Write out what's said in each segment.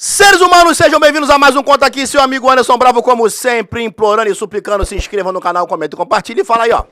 Seres humanos, sejam bem-vindos a mais um Conta Aqui, seu amigo Anderson Bravo, como sempre, implorando e suplicando, se inscreva no canal, comenta e compartilha e fala aí, ó.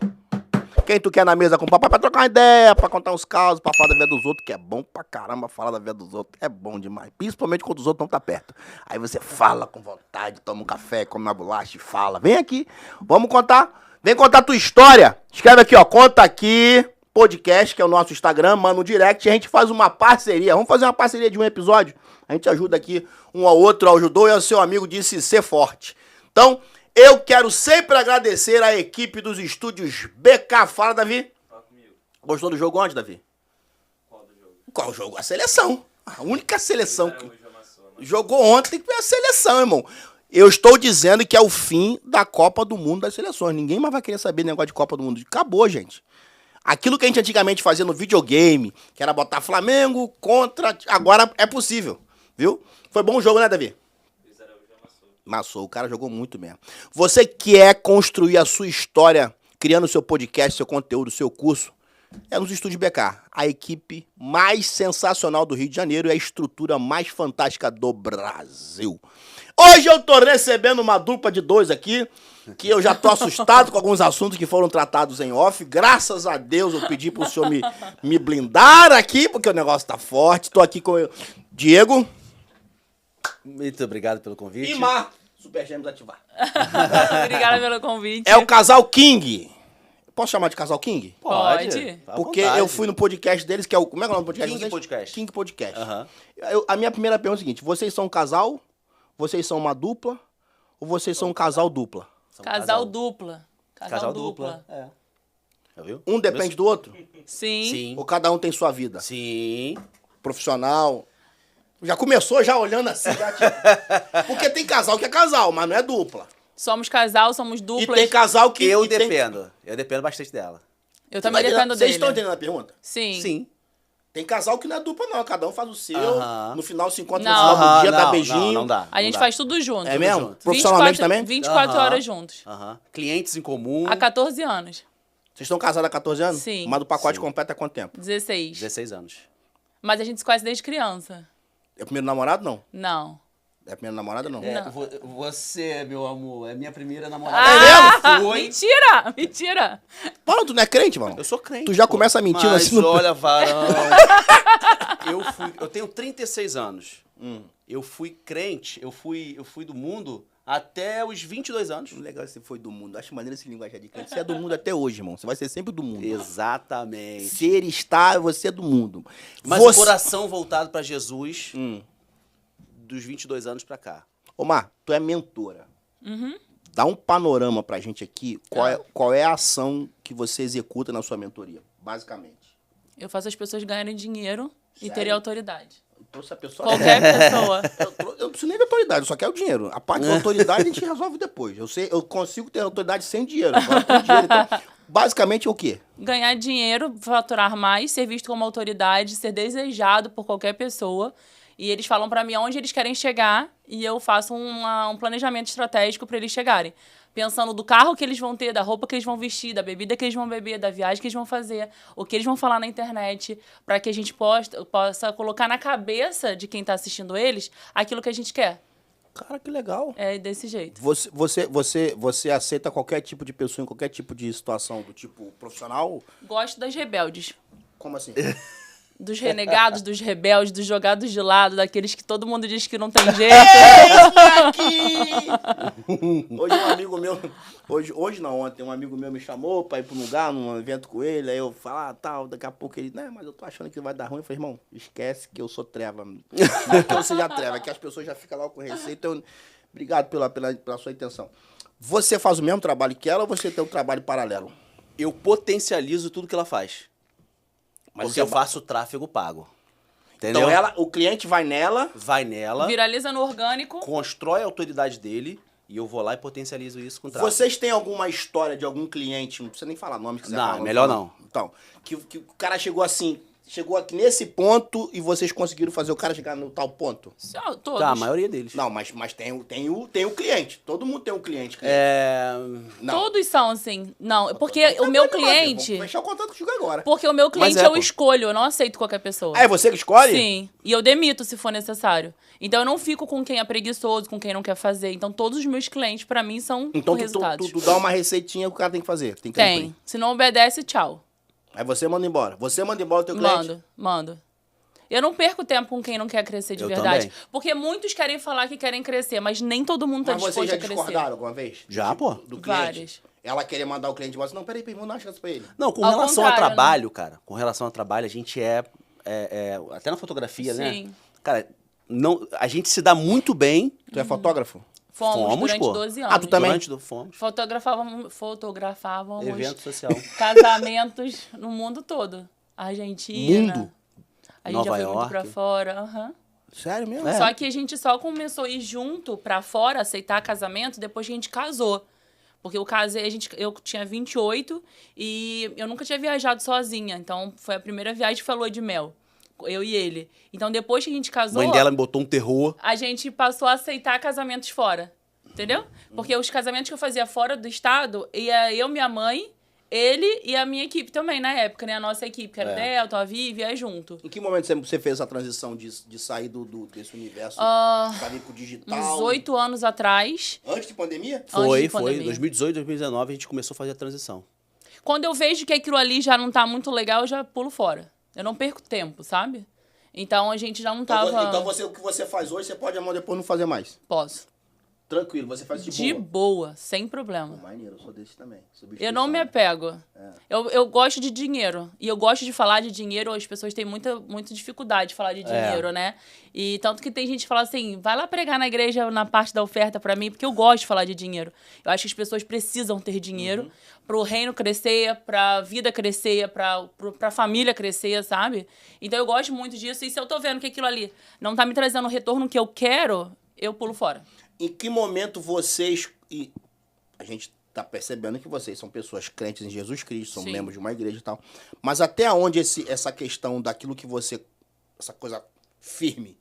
Quem tu quer na mesa com o papai pra trocar uma ideia, pra contar uns causos, pra falar da vida dos outros, que é bom pra caramba falar da vida dos outros, é bom demais, principalmente quando os outros não tá perto. Aí você fala com vontade, toma um café, come uma bolacha e fala, vem aqui, vamos contar, vem contar tua história. Escreve aqui, ó, Conta Aqui Podcast, que é o nosso Instagram, manda um direct e a gente faz uma parceria, vamos fazer uma parceria de um episódio. A gente ajuda aqui um ao outro, ajudou e o seu amigo disse ser forte. Então, eu quero sempre agradecer a equipe dos estúdios BK. Fala, Davi. Fala comigo. Gostou do jogo ontem, Davi? Qual do jogo? Qual jogo? A seleção. A única seleção que jogou ontem foi a seleção, irmão. Eu estou dizendo que é o fim da Copa do Mundo das seleções. Ninguém mais vai querer saber negócio de Copa do Mundo. Acabou, gente. Aquilo que a gente antigamente fazia no videogame, que era botar Flamengo contra... Agora é possível. Viu? Foi bom o jogo, né, Davi? Massou, o cara jogou muito mesmo. Você quer construir a sua história, criando seu podcast, seu conteúdo, seu curso, é nos Estúdios BK. A equipe mais sensacional do Rio de Janeiro e a estrutura mais fantástica do Brasil. Hoje eu tô recebendo uma dupla de dois aqui, que eu já tô assustado com alguns assuntos que foram tratados em off. Graças a Deus eu pedi pro senhor me blindar aqui, porque o negócio tá forte. Tô aqui com o Diego. Muito obrigado pelo convite. E Mar, Super Gêmeos ativar. Obrigada pelo convite. É o casal King. Posso chamar de casal King? Pode. Porque eu fui no podcast deles, que é o... Como é que é o nome do podcast? King Podcast. King Podcast. Uhum. A minha primeira pergunta é a seguinte. Vocês são um casal? Vocês são uma dupla? Ou vocês são um casal dupla? Casal dupla. Casal dupla. É. Já viu? Um depende do outro? Sim. Ou cada um tem sua vida? Sim. Profissional... Já começou já olhando assim, já, tipo... Porque tem casal que é casal, mas não é dupla. Somos casal, somos duplas. E tem casal que... Eu dependo. Eu dependo bastante dela. Eu também dependo dele. Vocês estão entendendo a pergunta? Sim. Sim. Tem casal que não é dupla, não. Cada um faz o seu. No final se encontra Não. no final do dia, dá Não, beijinho. não dá. A gente dá. faz tudo junto. É mesmo? junto. Profissionalmente também? 24 horas juntos. Clientes em comum. Há 14 anos. Vocês estão casados há 14 anos? Sim. Mas do pacote Sim. completo é quanto tempo? 16. 16 anos. Mas a gente se conhece desde criança. É o primeiro namorado, não? Não. É a primeira namorada, não? Não. Você, meu amor, é minha primeira namorada. Ah, Foi. mentira! Mentira! Mano, tu não é crente, mano? Eu sou crente. Tu já pô. começa mentindo Mas assim no... olha, varão. Eu tenho 36 anos. Eu fui crente, eu fui do mundo até os 22 anos. Legal, você foi do mundo. Acho maneiro esse linguagem de crente. Você é do mundo até hoje, irmão. Você vai ser sempre do mundo. Exatamente. Ser, estar, você é do mundo. Mas o coração voltado pra Jesus dos 22 anos pra cá. Ô, Mar, tu é mentora. Uhum. Dá um panorama pra gente aqui. Qual é a ação que você executa na sua mentoria, basicamente? Eu faço as pessoas ganharem dinheiro e Sério? terem autoridade. Então, se a pessoa... Qualquer pessoa. Eu não preciso nem de autoridade, eu só quero dinheiro. A parte da autoridade a gente resolve depois. Eu consigo ter autoridade sem dinheiro. Agora com dinheiro, então, basicamente é o quê? Ganhar dinheiro, faturar mais, ser visto como autoridade, ser desejado por qualquer pessoa. E eles falam pra mim aonde eles querem chegar e eu faço um planejamento estratégico pra eles chegarem. Pensando do carro que eles vão ter, da roupa que eles vão vestir, da bebida que eles vão beber, da viagem que eles vão fazer, o que eles vão falar na internet, para que a gente possa colocar na cabeça de quem tá assistindo eles aquilo que a gente quer. Cara, que legal. É desse jeito. Você aceita qualquer tipo de pessoa em qualquer tipo de situação, do tipo profissional? Gosto das rebeldes. Como assim? Dos renegados, dos rebeldes, dos jogados de lado, daqueles que todo mundo diz que não tem jeito. Hoje um amigo meu, hoje não, ontem um amigo meu me chamou pra ir pra um lugar, num evento com ele, aí eu falo, tal, daqui a pouco ele, né, mas eu tô achando que vai dar ruim. Eu falei, irmão, esquece que eu sou treva. Não é que eu seja treva, é que as pessoas já ficam lá com receio. Então, obrigado pela sua intenção. Você faz o mesmo trabalho que ela ou você tem um trabalho paralelo? Eu potencializo tudo que ela faz. Mas Porque eu faço tráfego pago. Então Entendeu? o cliente vai nela... Vai nela, Viraliza no orgânico. constrói a autoridade dele e eu vou lá e potencializo isso com tráfego. Vocês têm alguma história de algum cliente, não precisa nem falar nome, se quiser Não, falar, melhor não. Então, que o cara chegou assim, chegou aqui nesse ponto e vocês conseguiram fazer o cara chegar no tal ponto? Todos. Tá, a maioria deles. Não, mas tem o cliente. Todo mundo tem um cliente. Não. Todos são assim. Não, porque o meu cliente... Vamos fechar o contato contigo agora. Porque o meu cliente Mas eu pô. escolho, eu não aceito qualquer pessoa. Ah, é você que escolhe? Sim. E eu demito se for necessário. Então eu não fico com quem é preguiçoso, com quem não quer fazer. Então todos os meus clientes, pra mim, são Então com resultados. tu dá uma receitinha que o cara tem que fazer. Tem. Tem. Se não obedece, tchau. Aí você manda embora. Você manda embora o teu cliente? Mando. Eu não perco tempo com quem não quer crescer de Eu verdade. também. Porque muitos querem falar que querem crescer, mas nem todo mundo tá Mas vocês disposto já a crescer. discordaram alguma vez? Já, pô. Do cliente? Várias. Ela querer mandar o cliente embora. Não, peraí, vamos dar uma chance pra ele. Não, com Ao relação ao contrário, trabalho, cara, com relação ao trabalho, a gente até na fotografia, né? Sim. Cara, a gente se dá muito bem. Tu é fotógrafo? Fomos durante pô. 12 anos. Ah, tu também? Fomos. Fotografávamos Evento social. casamentos no mundo todo. Argentina. Mundo? A gente Nova já foi muito York. pra fora. Aham. Sério mesmo? É. Só que a gente só começou a ir junto pra fora, aceitar casamento, depois que a gente casou. Porque eu casei, eu tinha 28 e eu nunca tinha viajado sozinha. Então, foi a primeira viagem que foi a lua de mel. Eu e ele. Então, depois que a gente casou, Mãe dela me botou um terror. a gente passou a aceitar casamentos fora. Entendeu? Porque os casamentos que eu fazia fora do estado, ia eu, minha mãe, ele e a minha equipe também, na época, né? A nossa equipe, que era o Delta, a Vivi, ia junto. Em que momento você fez essa transição de sair desse universo pra vir pro digital? Uns 8 anos atrás. Antes de pandemia? Antes Foi. de pandemia. 2018, 2019, a gente começou a fazer a transição. Quando eu vejo que aquilo ali já não tá muito legal, eu já pulo fora. Eu não perco tempo, sabe? Então a gente já não tava... Então o que você faz hoje, você pode amanhã depois não fazer mais. Posso. Tranquilo, você faz de De boa. boa, sem problema. Maneiro, eu sou desse também. Eu não me apego. Eu gosto de dinheiro. E eu gosto de falar de dinheiro. As pessoas têm muita dificuldade de falar de dinheiro, né? E tanto que tem gente que fala assim, vai lá pregar na igreja na parte da oferta pra mim, porque eu gosto de falar de dinheiro. Eu acho que as pessoas precisam ter dinheiro pro reino crescer, pra vida crescer, pra família crescer, sabe? Então eu gosto muito disso. E se eu tô vendo que aquilo ali não tá me trazendo o retorno que eu quero, eu pulo fora. Em que momento vocês... E a gente tá percebendo que vocês são pessoas crentes em Jesus Cristo, são Sim. membros de uma igreja e tal. Mas até onde essa questão daquilo que você... Essa coisa firme.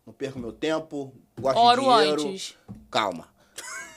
Não perco meu tempo, gosto Oro de dinheiro. antes. Calma.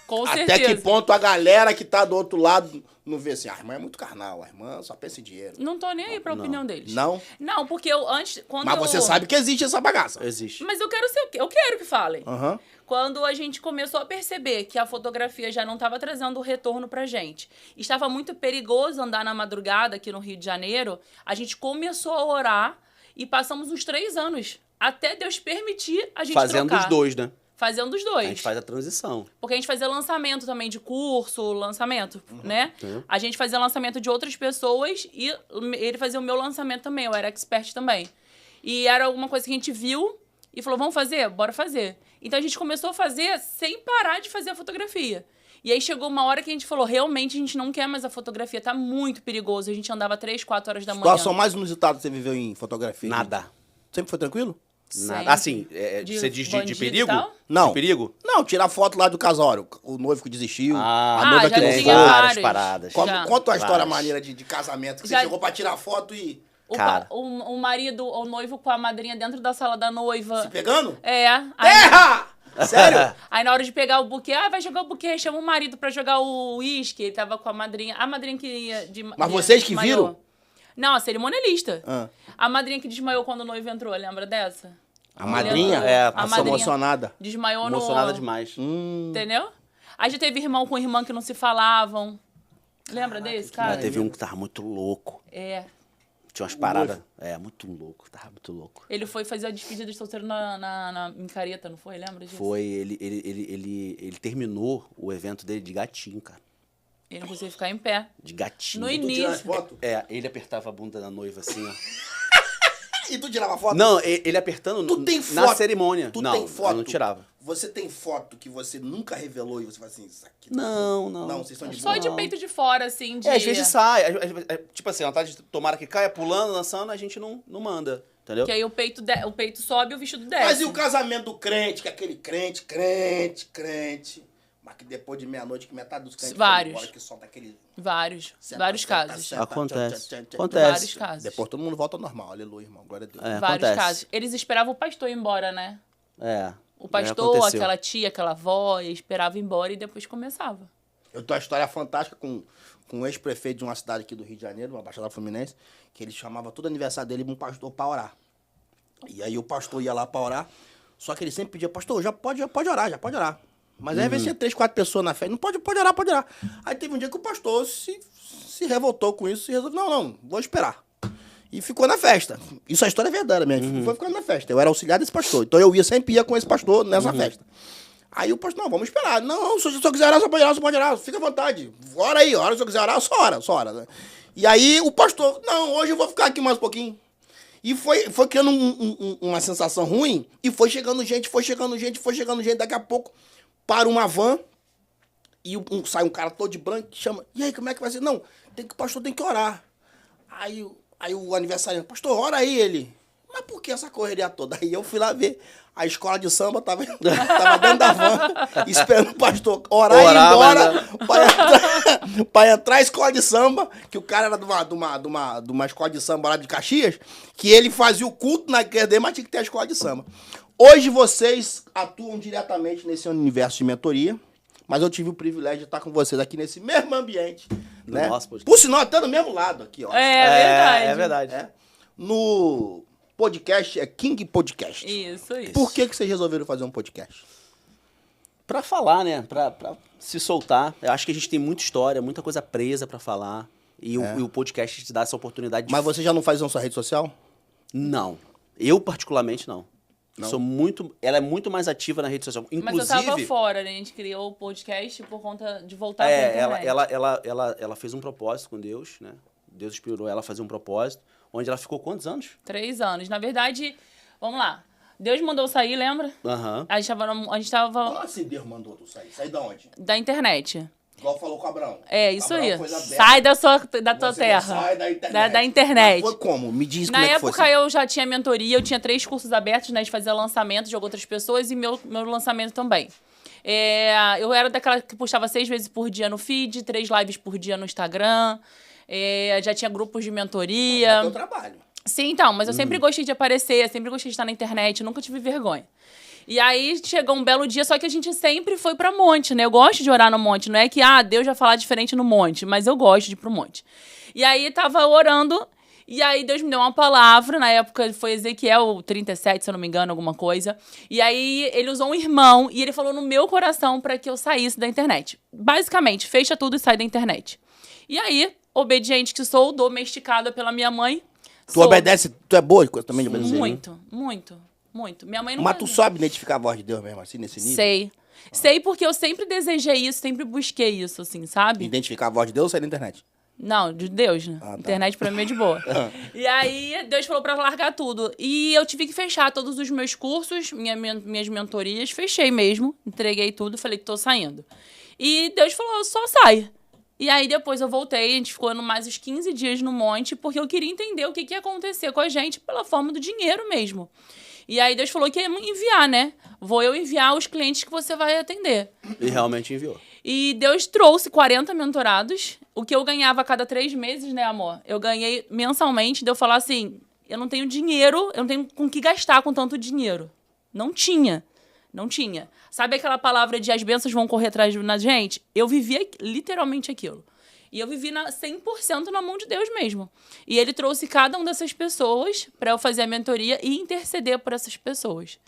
Com Até certeza. que ponto a galera que tá do outro lado não vê assim, a irmã é muito carnal, a irmã só pensa em dinheiro. Não tô nem aí pra opinião deles. Não? Não, porque eu antes... Mas você sabe que existe essa bagaça. Existe. Mas eu quero ser o quê? Eu quero que falem. Aham. Quando a gente começou a perceber que a fotografia já não estava trazendo o retorno pra gente, estava muito perigoso andar na madrugada aqui no Rio de Janeiro, a gente começou a orar e passamos uns 3 anos até Deus permitir a gente Fazendo trocar. os dois, né? Fazendo os A dois. gente faz a transição. Porque a gente fazia lançamento também de curso, né? A gente fazia lançamento de outras pessoas e ele fazia o meu lançamento também, eu era expert também. E era alguma coisa que a gente viu e falou, vamos fazer? Bora fazer. Então a gente começou a fazer sem parar de fazer a fotografia. E aí chegou uma hora que a gente falou, realmente a gente não quer mais a fotografia, tá muito perigoso. A gente andava 3, 4 horas da manhã. Qual a situação mais inusitada que você viveu em fotografia? Nada. Sempre foi tranquilo? Nada. Sempre. Assim, você diz de bandido e perigo? tal? Não. De perigo? Não, tirar foto lá do casal, o noivo que desistiu, a Ah, noiva já que não tinha foi. várias vários. paradas. Já. Conta uma história Várias. maneira de casamento, que Já- você chegou pra tirar foto e... Cara. O marido, o noivo com a madrinha dentro da sala da noiva. Se pegando? É. Aí, Terra! Sério? aí na hora de pegar o buquê, vai jogar o buquê, chama o marido pra jogar o uísque. Ele tava com a madrinha que ia de Mas vocês que desmaiou. viram? Não, a cerimonialista. Ah. A madrinha que desmaiou quando o noivo entrou, lembra dessa? A madrinha? É, Passou madrinha emocionada. Desmaiou Emocionada no... demais. Entendeu? Aí já teve irmão com irmã que não se falavam. Lembra desse, cara? Teve um que tava muito louco. É. Tinha umas paradas. Muito louco. Tava muito louco. Ele foi fazer a despedida de solteiro em Careta, não foi? Lembra disso? Foi, ele terminou o evento dele de gatinho, cara. Ele não conseguia ficar em pé. De gatinho. No Tu tirava início. foto? Ele apertava a bunda da noiva assim, ó. E tu tirava foto? Não, ele apertando Tu tem na foto? cerimônia. Tu não, tem foto? eu não tirava. Você tem foto que você nunca revelou e você fala assim, isso aqui... Não. Não, vocês são de Só boa. de peito de fora, assim, de... Às vezes sai. Tipo assim, ela tá de tomara que caia, pulando, dançando, a gente não manda. Entendeu? Que aí o peito sobe e o vestido desce. Mas e o casamento do crente, que é aquele crente... Mas que depois de meia-noite, que metade dos crentes Vários. foi embora, que solta aquele... Vários Senta, casos. senta, Acontece. tchan, tchan, tchan. Acontece. Vários casos. Depois todo mundo volta ao normal. Aleluia, irmão. Glória a Deus. É, Vários acontece. casos. Eles esperavam o pastor ir embora, né? É. O pastor, aconteceu. aquela tia, aquela avó, esperava ir embora e depois começava. Eu tenho uma história fantástica com um ex-prefeito de uma cidade aqui do Rio de Janeiro, uma Baixada Fluminense, que ele chamava todo aniversário dele um pastor pra orar. E aí o pastor ia lá pra orar, só que ele sempre pedia, pastor, já pode orar. Mas aí às vezes tinha 3, 4 pessoas na fé, não pode orar. Aí teve um dia que o pastor se revoltou com isso e resolveu, não, vou esperar. E ficou na festa. Isso a história é verdadeira mesmo. Foi ficando na festa. Eu era auxiliar desse pastor. Então eu sempre ia com esse pastor nessa festa. Aí o pastor, não, vamos esperar. Não, se eu quiser orar, só pode orar. Fica à vontade. Ora aí, se eu quiser orar, só ora. Né? E aí o pastor, não, hoje eu vou ficar aqui mais um pouquinho. E foi criando uma sensação ruim. E foi chegando gente. Daqui a pouco, para uma van. E sai um cara todo de branco que chama. E aí, como é que vai ser? Não, o pastor tem que orar. Aí o aniversariante, pastor, ora aí ele. Mas por que essa correria toda? Aí eu fui lá ver. A escola de samba tava dentro da van, esperando o pastor orar e ir embora pra entrar a escola de samba, que o cara era de uma escola de samba lá de Caxias, que ele fazia o culto na igreja dele, mas tinha que ter a escola de samba. Hoje vocês atuam diretamente nesse universo de mentoria, mas eu tive o privilégio de estar com vocês aqui nesse mesmo ambiente. Né? Nossa, pode... Por sinal, até no mesmo lado aqui, ó. É verdade. É. No podcast, é King Podcast. Isso. Por que vocês resolveram fazer um podcast? Pra falar, né? Pra se soltar. Eu acho que a gente tem muita história, muita coisa presa pra falar. E o podcast te dá essa oportunidade de... Mas você já não faz na sua rede social? Não. Eu, particularmente, não. Não? Ela é muito mais ativa na rede social. Inclusive... Mas eu tava fora, né? A gente criou o podcast por conta de voltar pra internet. Ela fez um propósito com Deus, né? Deus inspirou ela a fazer um propósito, onde ela ficou quantos anos? 3 anos. Na verdade, vamos lá. Deus mandou sair, lembra? Aham. A gente tava Como assim Deus mandou tu sair? Sair da onde? da internet. Igual falou com o Abraão. É, isso Abraão aí. foi aberto. Sai da tua Você terra. Sai da internet. Da internet. Mas foi como? Me diz Na como é que foi. época eu já tinha mentoria, eu tinha 3 cursos abertos, né? De fazer lançamento de outras pessoas e meu lançamento também. Eu era daquela que postava 6 vezes por dia no feed, 3 lives por dia no Instagram. Já tinha grupos de mentoria. É teu trabalho. Sim, então, mas eu sempre gostei de aparecer, sempre gostei de estar na internet, nunca tive vergonha. E aí chegou um belo dia, só que a gente sempre foi pra monte, né? Eu gosto de orar no monte, não é que, Deus vai falar diferente no monte, mas eu gosto de ir pro monte. E aí tava orando, e aí Deus me deu uma palavra, na época foi Ezequiel 37, se eu não me engano, alguma coisa. E aí ele usou um irmão, e ele falou no meu coração pra que eu saísse da internet. Basicamente, fecha tudo e sai da internet. E aí, obediente que sou, domesticada pela minha mãe. Tu obedece, tu é boa também de obedecer? Muito. Minha mãe não Mas tu sabe identificar a voz de Deus mesmo, assim, nesse nível? Sei. Sei porque eu sempre desejei isso, sempre busquei isso, assim, sabe? Identificar a voz de Deus ou sair da internet? Não, de Deus, né? Tá. Internet pra mim é de boa. E aí, Deus falou pra largar tudo. E eu tive que fechar todos os meus cursos, minhas mentorias. Fechei mesmo, entreguei tudo, falei que tô saindo. E Deus falou, só sai. E aí, depois eu voltei, a gente ficou mais uns 15 dias no monte, porque eu queria entender o que ia acontecer com a gente pela forma do dinheiro mesmo. E aí, Deus falou que ia enviar, né? Vou eu enviar os clientes que você vai atender. E realmente enviou. E Deus trouxe 40 mentorados, o que eu ganhava a cada 3 meses, né, amor? Eu ganhei mensalmente, de eu falar assim, eu não tenho dinheiro, eu não tenho com que gastar com tanto dinheiro. Não tinha. Sabe aquela palavra de as bênçãos vão correr atrás da gente? Eu vivia literalmente aquilo. E eu vivi 100% na mão de Deus mesmo. E ele trouxe cada uma dessas pessoas para eu fazer a mentoria e interceder por essas pessoas.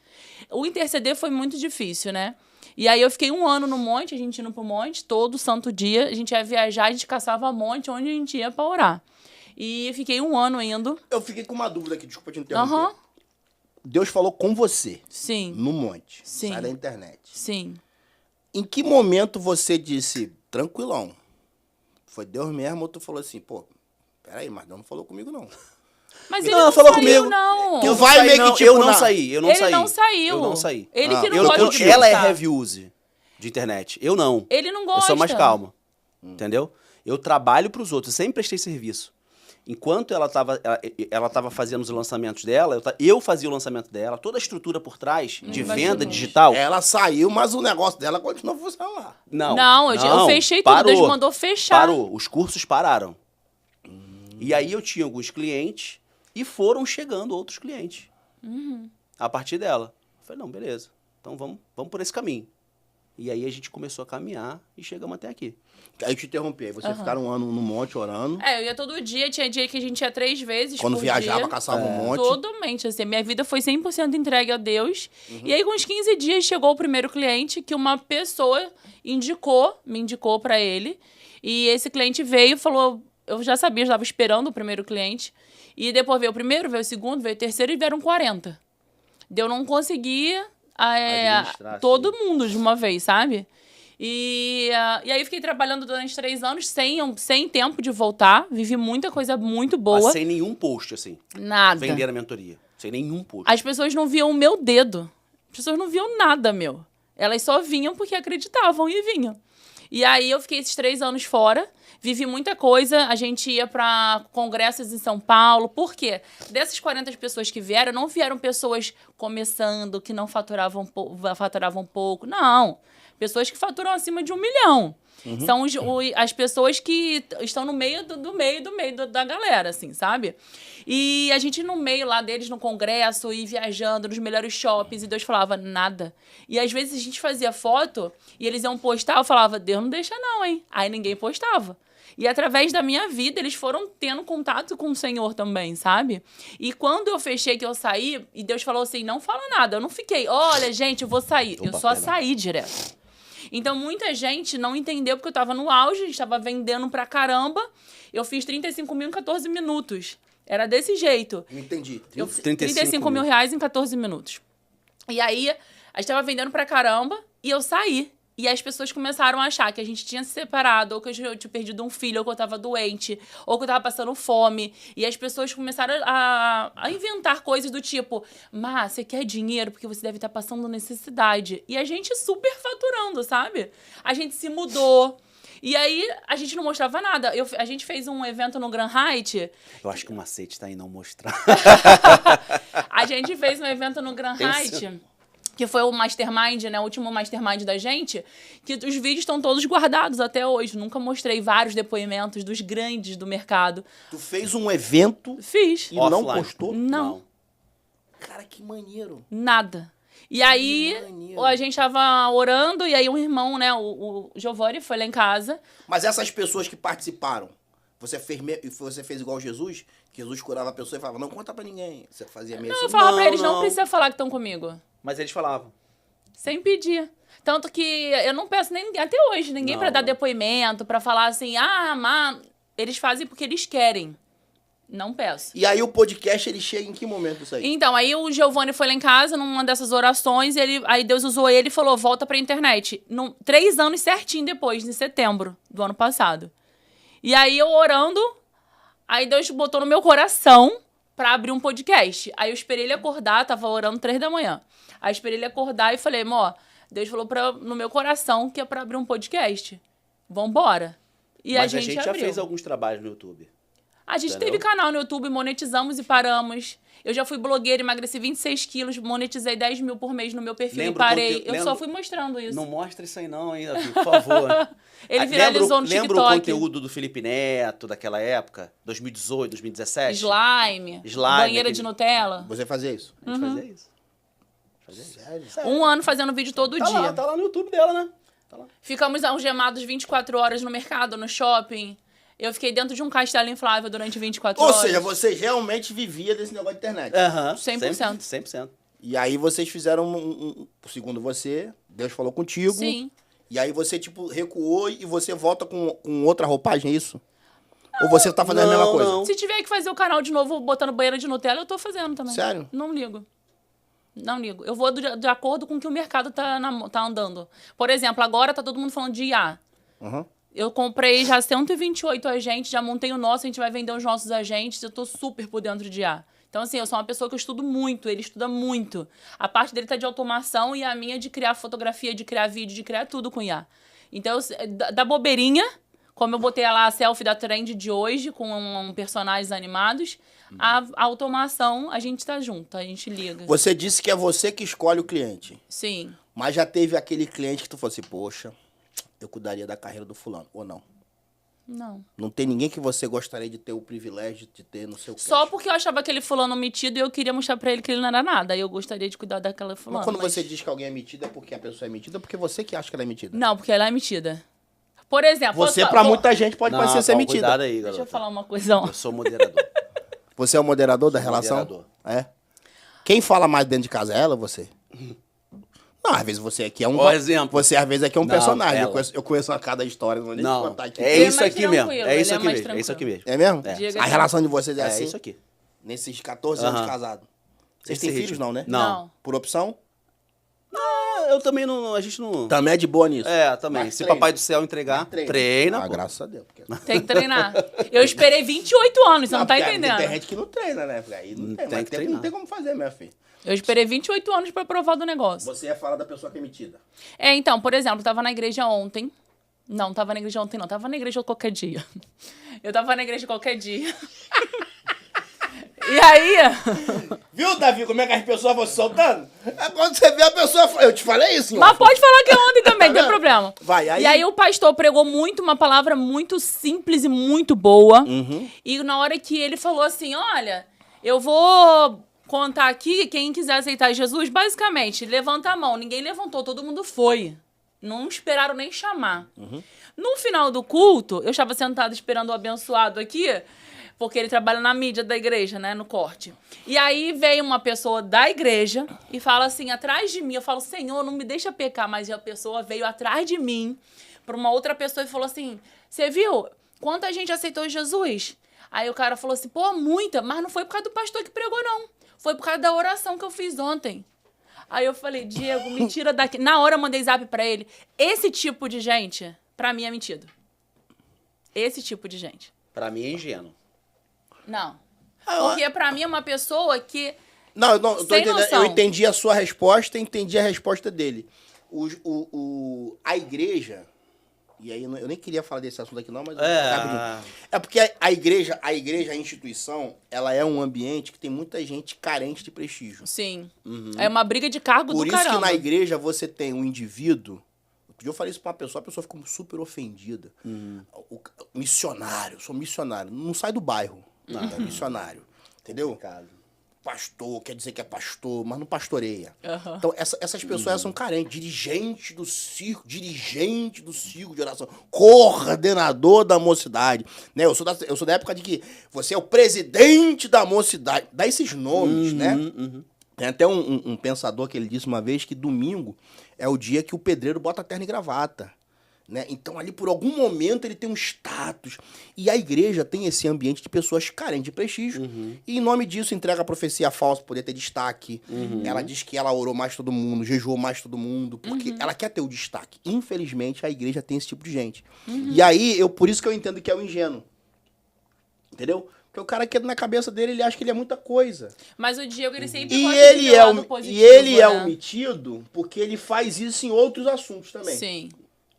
O interceder foi muito difícil, né? E aí eu fiquei 1 ano no monte, a gente indo pro monte, todo santo dia, a gente ia viajar, a gente caçava monte onde a gente ia pra orar. E fiquei 1 ano indo. Eu fiquei com uma dúvida aqui, desculpa te interromper. Aham. Deus falou com você. Sim. No monte. Sim. Sai da internet. Sim. Em que momento você disse, tranquilão, foi Deus mesmo ou tu falou assim, pô, peraí, mas Deus não falou comigo não. Mas Não, ele não falou saiu, comigo. não. Tu vai meio que tipo eu não na- saí. Ele não saiu. Eu não saí. Ele que não eu- gosta eu- de Ela é postar. heavy use de internet. Eu não. Ele não Eu gosta. sou mais calmo. Entendeu? Eu trabalho pros outros. Eu sempre prestei serviço. Enquanto ela tava fazendo os lançamentos dela, eu fazia o lançamento dela, toda a estrutura por trás de venda digital. Ela saiu, mas o negócio dela continua funcionando lá. Não, eu fechei tudo, Deus mandou fechar. Parou, os cursos pararam. E aí eu tinha alguns clientes e foram chegando outros clientes. A partir dela. Eu falei, não, beleza, então vamos por esse caminho. E aí a gente começou a caminhar e chegamos até aqui. Aí eu te interrompi, aí você ficaram um ano no monte orando. Eu ia todo dia, tinha dia que a gente ia 3 vezes Quando por viajava, dia. caçava um monte. Totalmente, assim, minha vida foi 100% entregue a Deus. E aí, com uns 15 dias, chegou o primeiro cliente que uma pessoa me indicou pra ele. E esse cliente veio e falou, eu já sabia, eu estava esperando o primeiro cliente. E depois veio o primeiro, veio o segundo, veio o terceiro e vieram 40. Eu não conseguia todo mundo de uma vez, sabe? E aí eu fiquei trabalhando durante 3 anos sem tempo de voltar. Vivi muita coisa muito boa. Mas sem nenhum post, assim. Nada. Vender a mentoria. Sem nenhum post. As pessoas não viam o meu dedo. As pessoas não viam nada meu. Elas só vinham porque acreditavam e vinham. E aí eu fiquei esses 3 anos fora. Vivi muita coisa. A gente ia para congressos em São Paulo. Por quê? Dessas 40 pessoas que vieram, não vieram pessoas começando, que não faturavam pouco. Não. Pessoas que faturam acima de 1 milhão. São as pessoas que estão no meio da galera, assim, sabe? E a gente no meio lá deles, no congresso, e viajando nos melhores shoppings, e Deus falava nada. E às vezes a gente fazia foto, e eles iam postar, eu falava, Deus não deixa não, hein? Aí ninguém postava. E através da minha vida, eles foram tendo contato com o Senhor também, sabe? E quando eu fechei, que eu saí, e Deus falou assim, não fala nada. Eu não fiquei, olha, gente, eu vou sair. Eu só saí direto. Então, muita gente não entendeu, porque eu tava no auge, estava vendendo pra caramba. Eu fiz 35 mil em 14 minutos. Era desse jeito. Não entendi. 35 mil reais em 14 minutos. E aí, a gente tava vendendo pra caramba, e eu saí. E as pessoas começaram a achar que a gente tinha se separado, ou que eu tinha perdido um filho, ou que eu tava doente, ou que eu tava passando fome. E as pessoas começaram a inventar coisas do tipo, Má, você quer dinheiro porque você deve estar passando necessidade. E a gente super faturando, sabe? A gente se mudou. E aí, a gente não mostrava nada. A gente fez um evento no Grand Height. Eu acho que o macete tá em não mostrar. A gente fez um evento no Grand Height, que foi o Mastermind, né? O último Mastermind da gente, que os vídeos estão todos guardados até hoje. Nunca mostrei vários depoimentos dos grandes do mercado. Tu fez um evento Fiz. e não Offline. postou? Não. Cara, que maneiro. Nada. E aí, maneiro. a gente tava orando, e aí um irmão, né, o Giovanni, foi lá em casa. Mas essas pessoas que participaram, você fez igual Jesus? Que Jesus curava a pessoa e falava, não conta pra ninguém. Você fazia meio Não, assim. eu falava pra Não, eles, não não. precisa falar que estão comigo. Mas eles falavam. Sem pedir. Tanto que eu não peço nem até hoje, ninguém pra dar depoimento, pra falar assim, eles fazem porque eles querem. Não peço. E aí o podcast, ele chega em que momento isso aí? Então, aí o Giovanni foi lá em casa, numa dessas orações, aí Deus usou ele e falou, volta pra internet. 3 anos certinho depois, em setembro do ano passado. E aí eu orando, aí Deus botou no meu coração pra abrir um podcast. Aí eu esperei ele acordar, tava orando 3 da manhã. Aí esperei ele acordar e falei, Deus falou no meu coração que é pra abrir um podcast. Vambora. E Mas a gente já abriu. fez alguns trabalhos no YouTube. A gente Entendeu? teve canal no YouTube, monetizamos e paramos. Eu já fui blogueira, emagreci 26 quilos, monetizei 10 mil por mês no meu perfil e parei. Eu só fui mostrando isso. Não mostra isso aí não, hein, Davi, por favor. Ele viralizou no Lembra TikTok. o conteúdo do Felipe Neto, daquela época? 2018, 2017? Slime, banheira de Nutella. Você fazia isso? A gente fazia isso. Sério? 1 ano fazendo vídeo todo dia. Tá lá no YouTube dela, né? Tá lá. Ficamos algemados 24 horas no mercado, no shopping. Eu fiquei dentro de um castelo inflável durante 24 horas. Ou seja, você realmente vivia desse negócio de internet. Aham. 100%. 100%. E aí vocês fizeram, segundo você, Deus falou contigo. Sim. E aí você, tipo, recuou e você volta com outra roupagem, é isso? Ou você tá fazendo a mesma coisa? Não. Se tiver que fazer o canal de novo botando banheira de Nutella, eu tô fazendo também. Sério? Não ligo. Não ligo. Eu vou de acordo com o que o mercado tá andando. Por exemplo, agora tá todo mundo falando de IA. Uhum. Eu comprei já 128 agentes, já montei o nosso, a gente vai vender os nossos agentes, eu tô super por dentro de IA. Então, assim, eu sou uma pessoa que eu estudo muito, ele estuda muito. A parte dele tá de automação e a minha de criar fotografia, de criar vídeo, de criar tudo com IA. Então, da bobeirinha, Como eu botei lá a selfie da trend de hoje, com personagens animados, a automação, a gente tá junto, a gente liga. Você disse que é você que escolhe o cliente. Sim. Mas já teve aquele cliente que tu fosse, poxa, eu cuidaria da carreira do fulano, ou não? Não. Não tem ninguém que você gostaria de ter o privilégio de ter no seu Só cast? porque eu achava aquele fulano metido e eu queria mostrar pra ele que ele não era nada. Aí eu gostaria de cuidar daquela fulano. Mas quando você diz que alguém é metido, é porque a pessoa é metida ou porque você que acha que ela é metida? Não, porque ela é metida. Por exemplo... Você, posso- pra vou- muita gente, pode parecer ser toma metida. Cuidado aí, garota. Deixa eu falar uma coisa. ó. Eu sou moderador. Você é o moderador da relação? moderador. É. Quem fala mais dentro de casa é ela ou você? Não, às vezes você aqui é um... Por exemplo. Você às vezes aqui é um Não, personagem. ela. Eu conheço a cada história, não vou nem te Não, contar aqui. é Ele é isso mais aqui mesmo. tranquilo, É ele isso é aqui mais mesmo. É isso aqui mesmo. É mesmo? É. Diga A que- relação de vocês é É assim? isso aqui. Nesses 14 anos de Aham. casado. Vocês Esse têm ritmo. filhos não, né? Não. Por opção? Ah, eu também não... A gente não... Também é de boa nisso. É, também. Mas Se treina. Papai do Céu entregar, Mas treina, Ah, pô. graças a Deus. Porque... Tem que treinar. Eu esperei 28 anos, você não tá porque entendendo. Tem gente que não treina, né? Aí não tem, Tem mas que tem, treinar. não tem como fazer, minha filha. Eu esperei 28 anos pra provar do negócio. Você ia falar da pessoa que é metida. É, então, por exemplo, eu tava na igreja ontem. Não, tava na igreja ontem, não. Tava na igreja qualquer dia. Eu tava na igreja qualquer dia. E aí... Viu, Davi, como é que as pessoas vão se soltando? É quando você vê a pessoa... Eu te falei isso, Mas pode falar que é ontem também, não tem vendo? problema. Vai, aí- E aí o pastor pregou muito, uma palavra muito simples e muito boa. E na hora que ele falou assim, olha, eu vou contar aqui, quem quiser aceitar Jesus, basicamente, levanta a mão. Ninguém levantou, todo mundo foi. Não esperaram nem chamar. No final do culto, eu estava sentada esperando o abençoado aqui, porque ele trabalha na mídia da igreja, né, no corte. E aí veio uma pessoa da igreja e fala assim, atrás de mim, eu falo, Senhor, não me deixa pecar, mas a pessoa veio atrás de mim para uma outra pessoa e falou assim, você viu quanta gente aceitou Jesus? Aí o cara falou assim, pô, muita, mas não foi por causa do pastor que pregou, não. Foi por causa da oração que eu fiz ontem. Aí eu falei, Diego, me tira daqui. Na hora eu mandei zap pra ele. Esse tipo de gente, pra mim, é mentido. Esse tipo de gente. Pra mim é ingênuo. Não. Porque pra mim é uma pessoa que... Não, eu tô Sem entendendo. noção. Eu entendi a sua resposta e entendi a resposta dele. A igreja... E aí, eu nem queria falar desse assunto aqui não, mas... rapidinho. É porque a igreja, a instituição, ela é um ambiente que tem muita gente carente de prestígio. Sim. É uma briga de cargo Por do isso caramba. que na igreja você tem um indivíduo... Outro dia eu falei isso pra uma pessoa, a pessoa ficou super ofendida. Missionário, sou missionário. Não sai do bairro. É missionário. Entendeu? Pastor, quer dizer que é pastor, mas não pastoreia. Aham. Então, essas pessoas são carentes. Dirigente do circo de oração, coordenador da mocidade. Né? Eu sou da época de que você é o presidente da mocidade. Dá esses nomes, né? Tem até um pensador que ele disse uma vez que domingo é o dia que o pedreiro bota terno e gravata. Né? Então, ali, por algum momento, ele tem um status. E a igreja tem esse ambiente de pessoas carentes de prestígio. E, em nome disso, entrega a profecia falsa, poder ter destaque. Ela diz que ela orou mais todo mundo, jejuou mais todo mundo, porque ela quer ter o destaque. Infelizmente, a igreja tem esse tipo de gente. E aí, por isso que eu entendo que é o ingênuo. Entendeu? Porque o cara que na cabeça dele, ele acha que ele é muita coisa. Mas o Diego, ele sempre E gosta ele, de ver o lado positivo, né? o metido porque ele faz isso em outros assuntos também. Sim.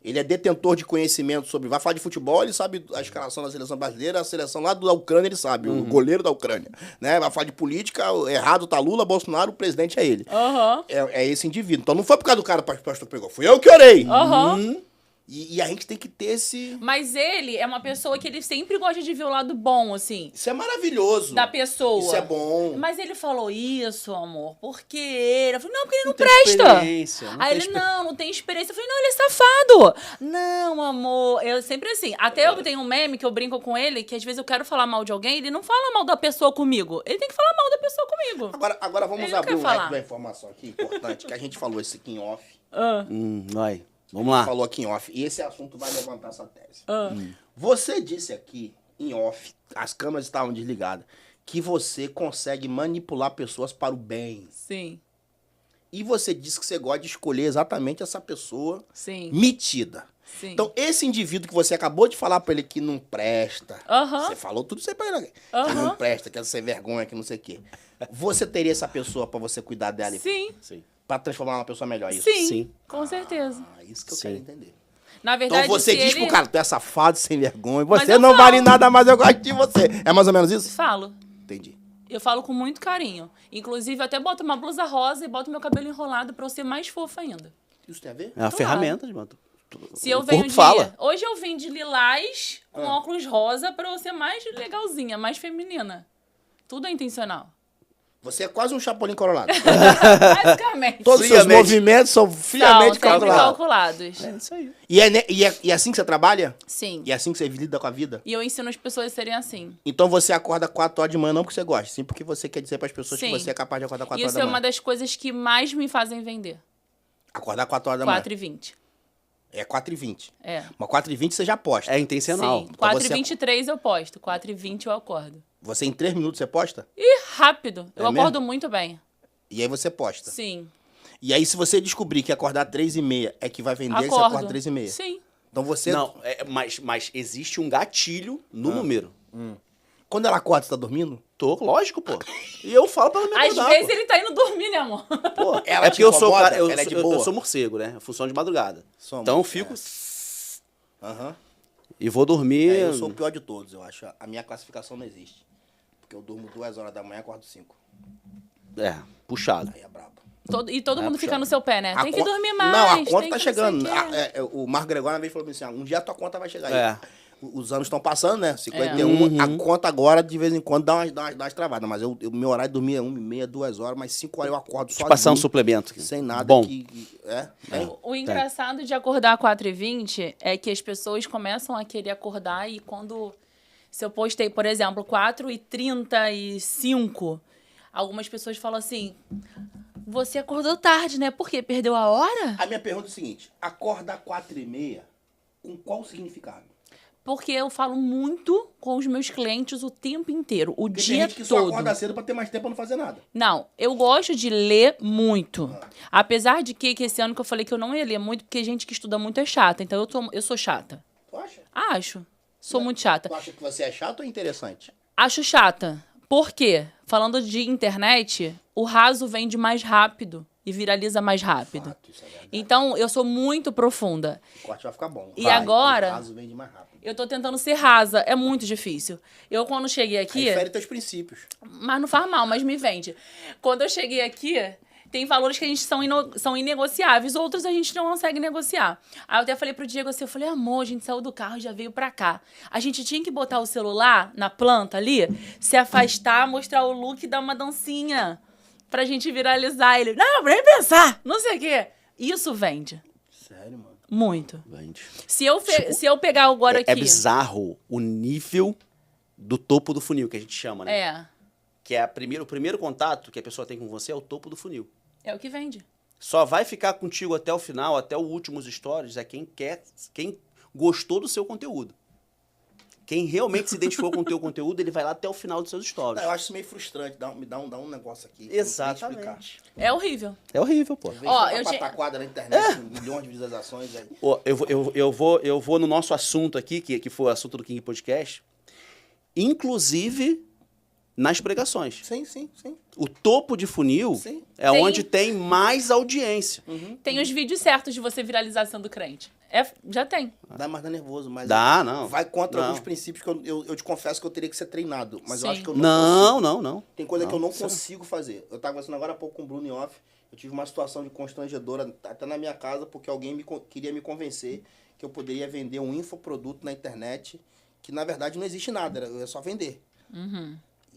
Ele é detentor de conhecimento sobre... Vai falar de futebol, ele sabe a escalação da seleção brasileira, a seleção lá da Ucrânia, ele sabe, o goleiro da Ucrânia. Né? Vai falar de política, errado tá Lula, Bolsonaro, o presidente é ele. Aham. É esse indivíduo. Então não foi por causa do cara que o pastor pegou, fui eu que orei. Aham. E a gente tem que ter esse... Mas ele é uma pessoa que ele sempre gosta de ver o lado bom, assim, Isso é maravilhoso. da pessoa. Isso é bom. Mas ele falou isso, amor, porque ele... Eu falei, não, porque ele não, tem presta. experiência, não Aí tem ele, experi- não tem experiência. Eu falei, não, ele é safado. Não, amor, eu sempre assim. Até eu tenho um meme que eu brinco com ele, que às vezes eu quero falar mal de alguém, ele não fala mal da pessoa comigo. Ele tem que falar mal da pessoa comigo. Agora vamos Ele não abrir quer um falar. leque da informação aqui, importante, que a gente falou isso aqui em off. Vai. Vamos lá. Falou aqui em off. E esse assunto vai levantar essa tese. Ah. Você disse aqui, em off, as câmeras estavam desligadas, que você consegue manipular pessoas para o bem. Sim, E você disse que você gosta de escolher exatamente essa pessoa sim, metida. sim. Então, esse indivíduo que você acabou de falar pra ele que não presta, Aham. você falou tudo isso aí pra ele, que Aham. não presta, que é sem vergonha, que não sei o quê. Você teria essa pessoa pra você cuidar dela e Sim, Sim. pra transformar uma pessoa melhor, é isso? sim, Sim. com certeza. Ah, isso que eu Sim. quero entender. Na verdade, Então você se diz ele... pro cara, tu é safado, sem vergonha, Mas você eu não falo. vale nada, mas eu gosto de você. É mais ou menos isso? Falo. Entendi. Eu falo com muito carinho. Inclusive, eu até boto uma blusa rosa e boto meu cabelo enrolado pra eu ser mais fofa ainda. Isso tem a ver? É uma Claro. ferramenta, mano. Se eu O venho corpo fala. Hoje eu vim de lilás com óculos rosa pra eu ser mais legalzinha, mais feminina. Tudo é intencional. Você é quase um Chapolin colorado. Basicamente. Todos os seus Friamente. movimentos são São friamente sempre calculados. calculados. É isso aí. E é assim que você trabalha? Sim. E é assim que você lida com a vida? E eu ensino as pessoas a serem assim. Então você acorda 4 horas de manhã não porque você gosta, sim porque você quer dizer para as pessoas Sim. que você é capaz de acordar 4 horas Isso da é manhã. uma das coisas que mais me fazem vender. Acordar 4 horas da manhã. 4h20. É 4h20. É. Mas 4h20 você já posta. É intencional. Sim. Então você- 4h23 eu posto. 4h20 eu acordo. Você em 3 minutos você posta? E rápido. Eu É acordo mesmo? muito bem. E aí você posta. Sim. E aí se você descobrir que acordar 3h30 é que vai vender, você Acordo. acorda 3h30. Sim. Então você... Não, mas existe um gatilho no número. Quando ela acorda, você tá dormindo? Tô, lógico, pô. E eu falo pela minha Às verdade, vezes ele tá indo dormir, né, amor? pô. Ela É te porque eu sou incomoda? cara, eu, Ela é de eu boa? sou morcego, né? Função de madrugada. Somos, Então eu fico Aham. e vou dormir. É, eu sou o pior de todos, eu acho. A minha classificação não existe. Porque eu durmo 2 horas da manhã e acordo 5. Puxado. Aí é brabo. E todo mundo fica puxado. no seu pé, né? Tem que con- dormir mais. Não, a conta tem tá que não sei chegando. o quê. O Marco Gregório uma vez falou assim, um dia a tua conta vai chegar aí. É. Os anos estão passando, né? 51, Uhum. a conta agora, de vez em quando, dá umas travadas. Mas meu horário de dormir é 1h30, 2 horas, mas 5 horas eu acordo Deixa eu passar um sozinho, suplemento aqui. sem nada. Bom. Tem. O engraçado de acordar 4h20 é que as pessoas começam a querer acordar e quando... Se eu postei, por exemplo, 4h35, algumas pessoas falam assim... Você acordou tarde, né? Por quê? Perdeu a hora? A minha pergunta é o seguinte, acorda 4h30, com qual significado? Porque eu falo muito com os meus clientes o tempo inteiro, o Porque dia tem gente que só todo. acorda cedo pra ter mais tempo pra não fazer nada. Não, eu gosto de ler muito. Apesar de que esse ano que eu falei que eu não ia ler muito, porque gente que estuda muito é chata. Então eu sou chata. Tu acha? Acho. Sou muito chata. Tu acha que você é chato ou interessante? Acho chata. Por quê? Falando de internet, o raso vende mais rápido e viraliza mais rápido. Fato, isso é verdade. Então, eu sou muito profunda. O corte vai ficar bom. E agora- O caso vende mais rápido. Eu tô tentando ser rasa. É muito difícil. Eu, quando cheguei aqui... Aí fere teus princípios. Mas não faz mal, mas me vende. Quando eu cheguei aqui, tem valores que a gente são inegociáveis, outros a gente não consegue negociar. Aí eu até falei pro Diego assim, eu falei, amor, a gente saiu do carro e já veio pra cá. A gente tinha que botar o celular na planta ali, se afastar, mostrar o look e dar uma dancinha pra gente viralizar. Ele, não, nem pensar, não sei o quê. Isso vende. Sério, mano. Muito. Vende. Se eu pegar agora aqui... É bizarro o nível do topo do funil, que a gente chama, né? É, Que é o primeiro contato que a pessoa tem com você é o topo do funil. é o que vende. Só vai ficar contigo até o final, até os últimos stories, é quem gostou do seu conteúdo. Quem realmente se identificou com o teu conteúdo, ele vai lá até o final dos seus stories. Não, eu acho isso meio frustrante. Me dá um negócio aqui. Exatamente. É horrível. É horrível, pô. Ó, Eu eu tinha- pataquada na internet, com milhões de visualizações. Aí. Ó, eu vou no nosso assunto aqui, que foi o assunto do King Podcast, inclusive nas pregações. Sim, sim, sim. O topo de funil Sim. é Tem- onde tem mais audiência. Tem os vídeos certos de você viralizar sendo crente. Já tem. Dá nervoso, mas... Dá, não. Vai contra Não. alguns princípios que eu te confesso que eu teria que ser treinado. Mas eu Sim. acho que eu não consigo. Não. Tem coisa que eu não Você- consigo fazer. Eu tava conversando agora há pouco com o Bruno em off. Eu tive uma situação de constrangedora até na minha casa, porque alguém queria me convencer que eu poderia vender um infoproduto na internet, que na verdade não existe nada, é só vender.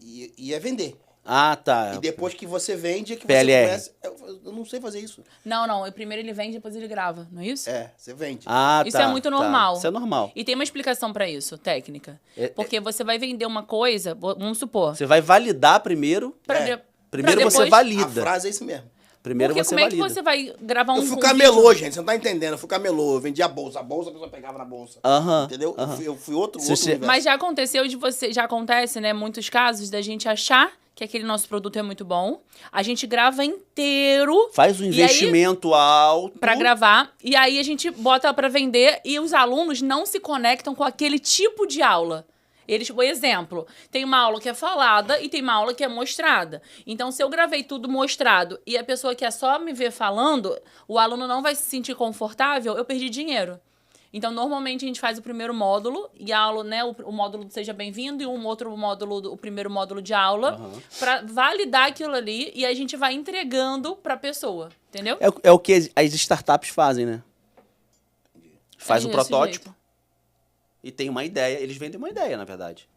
E é vender. Ah, tá. E depois que você vende, é que PLR. você começa... Eu não sei fazer isso. Não. Primeiro ele vende, depois ele grava, não é isso? É, você vende. Ah, Isso tá, é muito tá. normal. Isso é normal. E tem uma explicação pra isso, técnica. É- Porque você vai vender uma coisa, vamos supor. Você vai validar primeiro. pra É. de- Primeiro pra você depois- A valida. frase é isso mesmo. Primeiro Porque você como é que valida. você vai gravar um Eu fui um camelô, vídeo? gente, você não tá entendendo. Eu fui camelô, eu vendia a bolsa a pessoa pegava na bolsa. Aham, Entendeu? aham. Eu fui outro Se você- universo. Mas já aconteceu de você, já acontece, né, muitos casos da gente achar que aquele nosso produto é muito bom. A gente grava inteiro Faz um E aí- investimento alto. pra gravar e aí a gente bota pra vender e os alunos não se conectam com aquele tipo de aula. Eles, tipo, exemplo, tem uma aula que é falada e tem uma aula que é mostrada. Então, se eu gravei tudo mostrado e a pessoa quer só me ver falando, o aluno não vai se sentir confortável, eu perdi dinheiro. Então, normalmente, a gente faz o primeiro módulo, e a aula, né, o módulo do Seja Bem-vindo e um outro módulo, o primeiro módulo de aula, pra validar aquilo ali, e a gente vai entregando pra pessoa, entendeu? É o que as startups fazem, né? Faz um É desse protótipo jeito. e tem uma ideia. Eles vendem uma ideia, na verdade.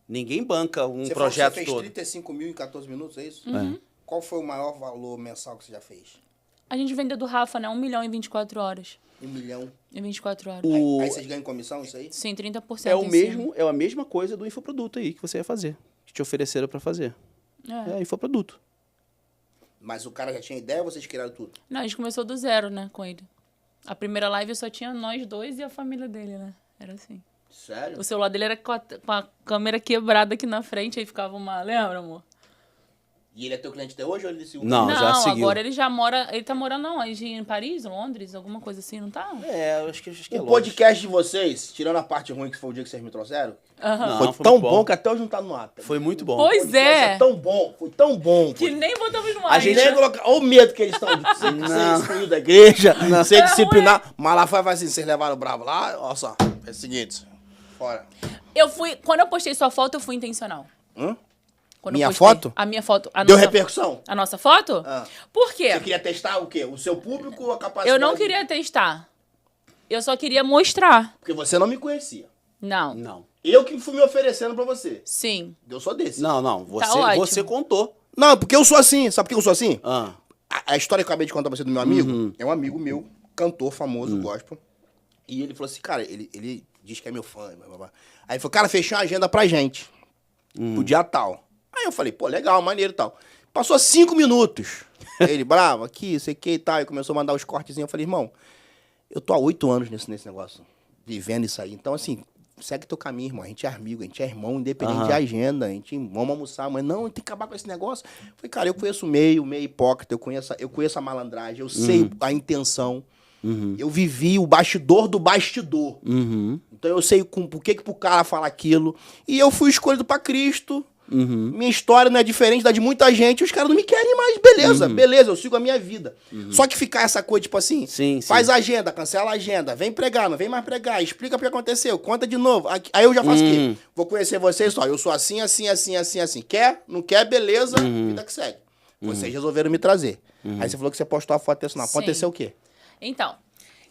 Ninguém banca um Você projeto falou que você fez todo. 35 mil em 14 minutos, é isso? Uhum. Qual foi o maior valor mensal que você já fez? A gente vendeu do Rafa, né? 1 milhão em 24 horas. 1 milhão. Em 24 horas. Aí vocês ganham comissão, isso aí? Sim, 30% É o em mesmo, é a mesma coisa do infoproduto aí que você ia fazer. Que te ofereceram pra fazer. cima. É infoproduto. Mas o cara já tinha ideia ou vocês criaram tudo? Não, a gente começou do zero, né, com ele. A primeira live só tinha nós dois e a família dele, né? Era assim. Sério? O celular dele era com a câmera quebrada aqui na frente, aí ficava uma... Lembra, amor? E ele é teu cliente até hoje ou ele se Não, já seguiu. agora ele já mora... Ele tá morando onde? Em Paris, Londres, alguma coisa assim, não tá? É, eu acho que é O longe. podcast de vocês, tirando a parte ruim que foi o dia que vocês me trouxeram, Aham. foi Não, foi tão muito bom bom. que até hoje não tá no ar. Foi muito bom. Pois O podcast é. tão bom, foi tão bom. Que nem botamos no A ar. gente né? Nem colocar. Olha o medo que eles estão de ser Não. excluído da igreja, ser Não, disciplinar. Malafaia vai assim, vocês levaram o bravo lá, olha só, é o seguinte, fora. Quando eu postei sua foto, eu fui intencional. Quando eu Minha postei foto? A minha foto. Deu repercussão? A nossa foto? Ah. Por quê? Você queria testar o quê? O seu público ou a capacidade? Eu não queria testar. Eu só queria mostrar. Porque você não me conhecia. Não. Não. Eu que fui me oferecendo pra você. Sim. Eu sou desse. Não. ótimo. Você contou. Não, porque eu sou assim. Sabe por que eu sou assim? Ah. A história que eu acabei de contar pra você do meu amigo, é um amigo meu, cantor famoso, gospel. E ele falou assim, cara, ele diz que é meu fã. Blá, blá, blá. Aí ele falou, cara, fechou a agenda pra gente. Pro dia tal. Aí eu falei, pô, legal, maneiro e tal. Passou 5 minutos. Ele, bravo, aqui, sei que e tal. E começou a mandar os cortezinhos. Eu falei, irmão, eu tô há 8 anos nesse negócio, vivendo isso aí. Então, assim, segue teu caminho, irmão. A gente é amigo, a gente é irmão, independente de agenda. A gente vamos almoçar, mas não, tem que acabar com esse negócio. Eu falei, cara, eu conheço o meio hipócrita, eu conheço a malandragem, eu sei a intenção. Eu vivi o bastidor do bastidor. Então eu sei por que pro cara falar aquilo. E eu fui escolhido pra Cristo. Minha história não é diferente da de muita gente. Os caras não me querem mais. Beleza, eu sigo a minha vida. Só que ficar essa coisa, tipo assim, Sim, faz agenda, cancela a agenda, vem pregar, não vem mais pregar, explica o que aconteceu, conta de novo. Aí eu já faço o quê? Vou conhecer vocês só. Eu sou assim, assim, assim, assim, assim. Quer? Não quer? Beleza, vida que segue. Vocês resolveram me trazer. Aí você falou que você postou a foto intencional. Sim. Aconteceu o quê? Então,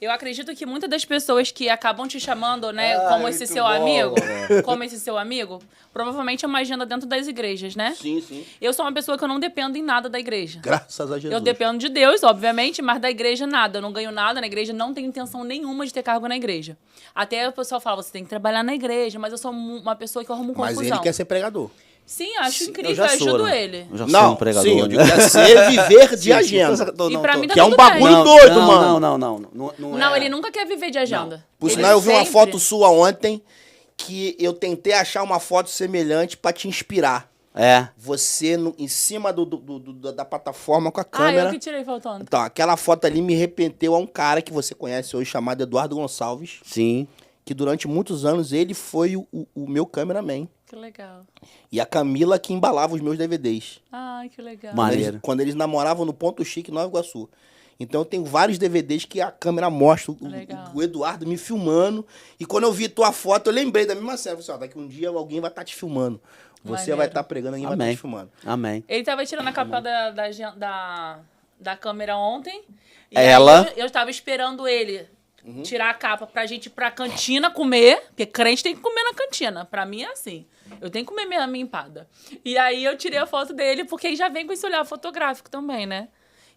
eu acredito que muitas das pessoas que acabam te chamando, né, Ah, como esse muito seu bom, amigo, né? como esse seu amigo, provavelmente é uma agenda dentro das igrejas, né? Sim, sim. Eu sou uma pessoa que eu não dependo em nada da igreja. Graças a Jesus. Eu dependo de Deus, obviamente, mas da igreja nada. Eu não ganho nada na igreja, não tenho intenção nenhuma de ter cargo na igreja. Até o pessoal fala, você tem que trabalhar na igreja, mas eu sou uma pessoa que eu arrumo Mas confusão. ele quer ser pregador. Sim, acho Eu incrível, já eu sou, ajudo né? ele. Eu já sou Não, um pregador. sim, eu né? digo, quer ser viver de agenda. E pra mim tá Que é um tudo bagulho bem. doido, mano. Não, ele nunca quer viver de agenda. Por Ele sinal, eu vi uma sempre- foto sua ontem que eu tentei achar uma foto semelhante pra te inspirar. É. Você em cima da plataforma com a Ah, câmera. eu que tirei faltando. Então, aquela foto ali me arrependeu a um cara que você conhece hoje, chamado Eduardo Gonçalves, Sim. que durante muitos anos ele foi o meu cameraman. Que legal. E a Camila que embalava os meus DVDs. Ai, que legal. Mas- Quando Maneiro. quando eles namoravam no Ponto Chique, Nova Iguaçu. Então eu tenho vários DVDs que a câmera mostra Legal. o Eduardo me filmando. E quando eu vi tua foto, eu lembrei da mesma cena. Eu falei assim, ó, daqui um dia alguém vai estar te filmando. Você Maneiro. vai estar pregando, alguém vai estar Amém. te filmando. Amém. Ele tava tirando a capa da câmera ontem. E Ela? aí eu tava esperando ele tirar a capa pra gente ir pra cantina comer. Porque crente tem que comer na cantina. Pra mim é assim. Eu tenho que comer minha empada. E aí eu tirei a foto dele, porque ele já vem com esse olhar fotográfico também, né?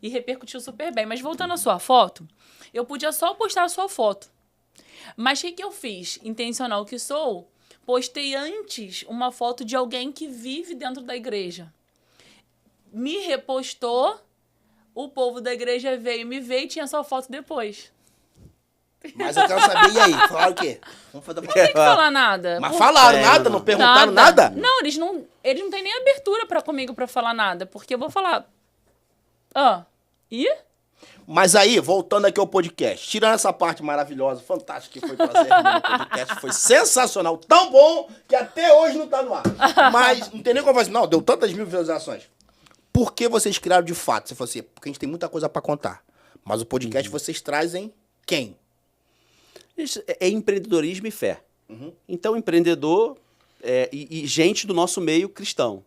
E repercutiu super bem. Mas voltando à sua foto, eu podia só postar a sua foto. Mas o que eu fiz? Intencional que sou, postei antes uma foto de alguém que vive dentro da igreja. Me repostou, o povo da igreja veio me ver e tinha sua foto depois. Mas eu quero saber, e aí? Falaram o quê? Vamos fazer Não tem que falar nada. Mas Por- falaram É, nada? não. Não perguntaram nada? Não, eles não têm nem abertura comigo pra falar nada. Porque eu vou falar... E? Mas aí, voltando aqui ao podcast, tirando essa parte maravilhosa, fantástica que foi trazer aqui no podcast, foi sensacional, tão bom que até hoje não tá no ar. Mas não tem nem como fazer, não, deu tantas mil visualizações. Por que vocês criaram de fato? Você falou assim, porque a gente tem muita coisa pra contar. Mas o podcast vocês trazem quem? Isso é empreendedorismo e fé. Então, empreendedor e gente do nosso meio cristão.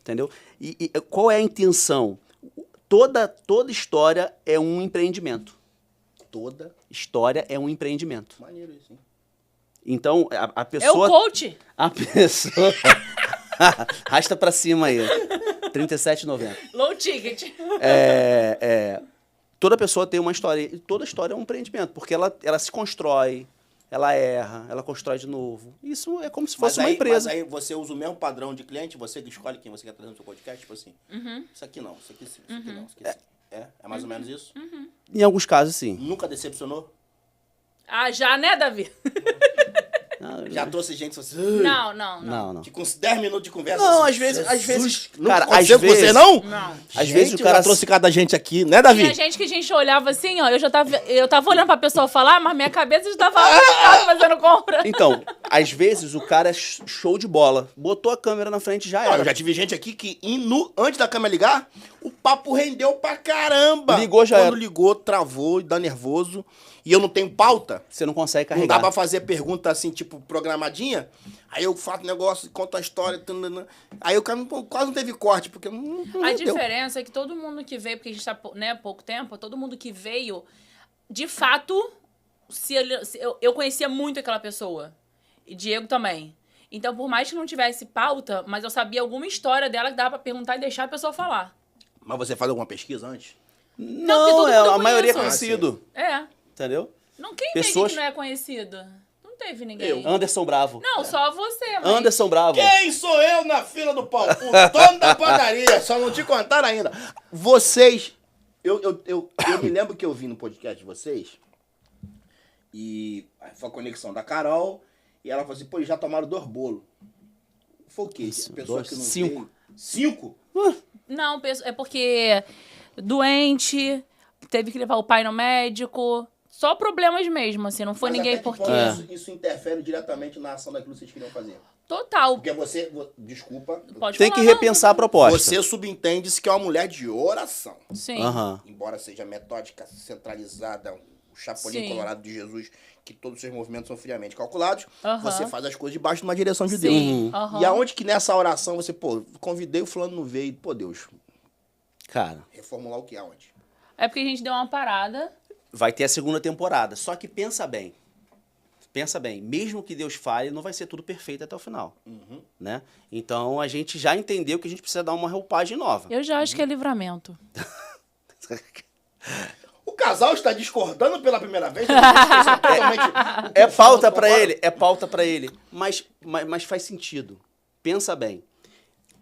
Entendeu? E qual é a intenção? Toda história é um empreendimento. Toda. História é um empreendimento. Maneiro isso, hein? Então, a É o pessoa... coach. A pessoa... Rasta pra cima aí. R$37,90. Low ticket. Toda pessoa tem uma história. E toda história é um empreendimento. Porque ela se constrói, ela erra, ela constrói de novo. Isso é como se fosse uma empresa. Mas aí você usa o mesmo padrão de cliente, você que escolhe quem você quer trazer no seu podcast, tipo assim, isso aqui não, isso aqui sim, isso aqui não, isso aqui sim. É mais ou menos isso? Em alguns casos, sim. Nunca decepcionou? Ah, já, né, Davi? Já trouxe gente assim, Não. que com 10 minutos de conversa... Não, assim, às vezes, Nunca cara, aconteceu com você, não? Não. Às Gente, vezes o cara já trouxe cada gente aqui, né, Davi? Tinha gente que a gente olhava assim, ó, eu tava olhando pra pessoa falar, mas minha cabeça já tava fazendo compra. Então, às vezes o cara é show de bola. Botou a câmera na frente, já Não, era. eu já tive gente aqui que, antes da câmera ligar, o papo rendeu pra caramba. Ligou, já Quando era. ligou, travou, dá nervoso. E eu não tenho pauta. Você não consegue Não dá carregar. pra fazer pergunta assim, tipo, programadinha. Aí eu faço negócio, conto a história. Aí o cara quase não teve corte, porque não A rendeu. diferença é que todo mundo que veio, porque a gente tá, né, pouco tempo, todo mundo que veio, de fato, eu conhecia muito aquela pessoa. E Diego também. Então, por mais que não tivesse pauta, mas eu sabia alguma história dela que dava pra perguntar e deixar a pessoa falar. Mas você faz alguma pesquisa antes? Não, porque todo mundo eu a maioria é conheço. conhecido. É. Entendeu? Quem Pessoas- teve que não é conhecido? Não teve ninguém. Eu. Anderson Bravo. Não, só você, mas... Anderson Bravo. Quem sou eu na fila do pão? O dono da padaria, só não te contaram ainda. Vocês, eu me lembro que eu vi no podcast de vocês, e foi a conexão da Carol, e ela falou assim, pô, eles já tomaram 2 bolos. Foi o quê? Isso, A pessoa 2, que não 5. veio. 5? Não, é porque doente, teve que levar o pai no médico. Só problemas mesmo, assim, não foi Mas ninguém até que porque... ponto isso interfere diretamente na ação daquilo que vocês queriam fazer? Total. Porque você, desculpa, Pode Tem falar, que não, repensar a proposta. você subentende-se que é uma mulher de oração. Sim. Aham. Embora seja metódica, centralizada, o chapolim Sim. colorado de Jesus, que todos os seus movimentos são friamente calculados, Aham. você faz as coisas debaixo de uma direção de Deus. Sim. Aham. E aonde que nessa oração você, pô, convidei o fulano não veio, pô, Deus, Cara, reformular o que aonde? É porque a gente deu uma parada. vai ter a segunda temporada. Só que pensa bem. Pensa bem. Mesmo que Deus fale, não vai ser tudo perfeito até o final. Né? Então, a gente já entendeu que a gente precisa dar uma roupagem nova. Eu já acho que é livramento. O casal está discordando pela primeira vez? Eles esqueceram totalmente o que É o falou pauta do pra Paulo. ele, é pauta pra ele. Mas faz sentido. Pensa bem.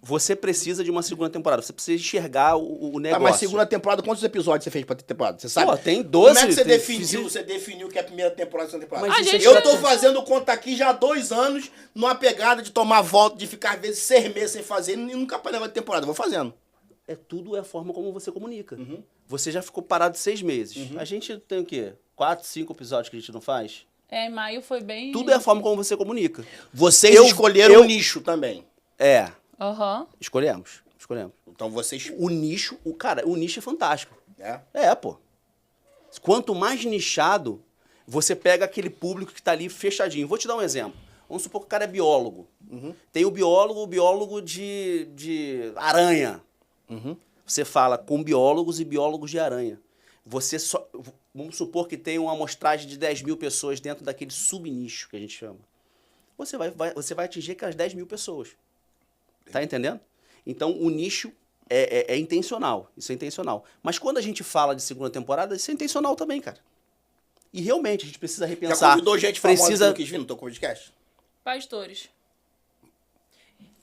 Você precisa de uma segunda temporada. Você precisa enxergar o Tá, negócio. mas segunda temporada, quantos episódios você fez pra ter temporada? Você sabe? Pô, tem 12. Como é que você tem- definiu? Você definiu que é a primeira temporada e a segunda temporada? Mas isso é eu diferente. tô fazendo conta aqui já há 2 anos, numa pegada de tomar volta, de ficar às vezes 6 meses sem fazer, e nunca parei de temporada. Vou fazendo. Tudo é a forma como você comunica. Você já ficou parado 6 meses. A gente tem o quê? 4, 5 episódios que a gente não faz? Em maio foi bem... Tudo é a forma como você comunica. Vocês Eu- escolheram eu- o nicho também. É, Aham. escolhemos. Então vocês... O nicho, o nicho é fantástico. É. Pô. Quanto mais nichado, você pega aquele público que tá ali fechadinho. Vou te dar um exemplo. Vamos supor que o cara é biólogo. Tem o biólogo de aranha. Você fala com biólogos e biólogos de aranha. Vamos supor que tem uma amostragem de 10 mil pessoas dentro daquele subnicho que a gente chama. Você vai atingir aquelas 10 mil pessoas. Tá entendendo? Então, o nicho é intencional. Isso é intencional. Mas quando a gente fala de segunda temporada, isso é intencional também, cara. E realmente, a gente precisa Já repensar. convidou gente famosa que não quis vir no teu podcast? Pastores.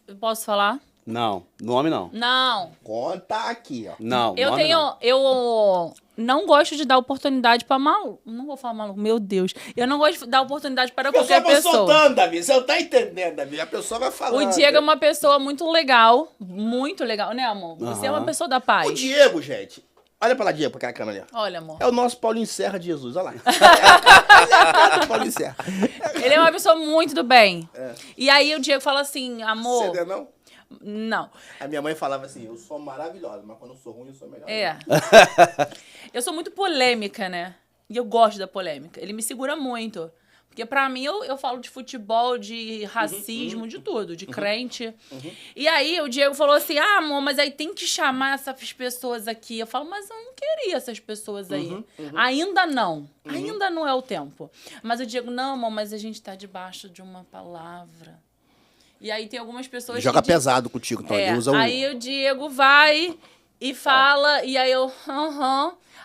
Eu posso falar? Não, nome não. Não. Conta aqui, ó. Não, Eu nome tenho... não. Eu não gosto de dar oportunidade pra maluco. Não vou falar maluco, meu Deus. Eu não gosto de dar oportunidade para A pessoa qualquer vai pessoa. soltando, Davi. Você não tá entendendo, Davi. A pessoa vai falando. O Diego é uma pessoa muito legal, né, amor? Você é uma pessoa da paz. O Diego, gente... Olha pra lá, Diego, pra aquela câmera ali. Olha, amor. É o nosso Paulinho Serra de Jesus, olha lá. É o Paulinho Serra. Ele é uma pessoa muito do bem. E aí o Diego fala assim, amor... Você não? Não. A minha mãe falava assim, eu sou maravilhosa, mas quando eu sou ruim, eu sou melhor. É. Eu sou muito polêmica, né? E eu gosto da polêmica. Ele me segura muito. Porque pra mim, eu falo de futebol, de racismo, de tudo, de crente. E aí o Diego falou assim, amor, mas aí tem que chamar essas pessoas aqui. Eu falo, mas eu não queria essas pessoas aí. Ainda não. Ainda não é o tempo. Mas o Diego, não, amor, mas a gente tá debaixo de uma palavra. E aí tem algumas pessoas Joga que... pesado contigo, então ele usa Aí o Diego vai e fala, e aí eu,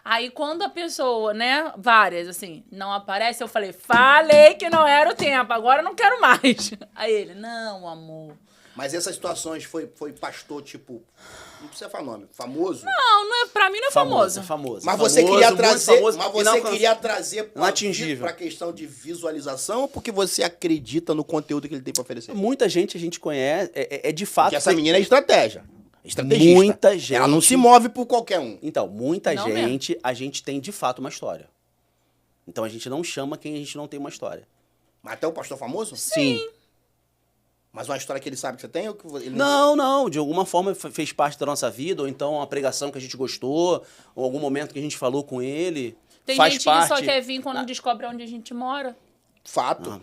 Aí quando a pessoa, né, várias, assim, não aparece, eu falei que não era o tempo, agora eu não quero mais. Aí ele, não, amor. Mas essas situações foi pastor, tipo, não precisa falar nome, famoso? Não é, pra mim não é famoso. É famoso. Mas Famoso, você queria muito trazer, famoso, mas você queria trazer inatingível. pra questão de visualização ou porque você acredita no conteúdo que ele tem pra oferecer? Muita gente a gente conhece, é de fato... Porque essa menina é estratégia. Estrategista. Muita gente... Ela não se move por qualquer um. Então, muita Não gente, a gente tem de fato uma história. Então a gente não chama quem a gente não tem uma história. Mas até o pastor famoso? Sim. Mas uma história que ele sabe que você tem ou que ele Não. De alguma forma fez parte da nossa vida, ou então uma pregação que a gente gostou, ou algum momento que a gente falou com ele. Tem faz gente parte... que só quer vir quando descobre onde a gente mora. Fato.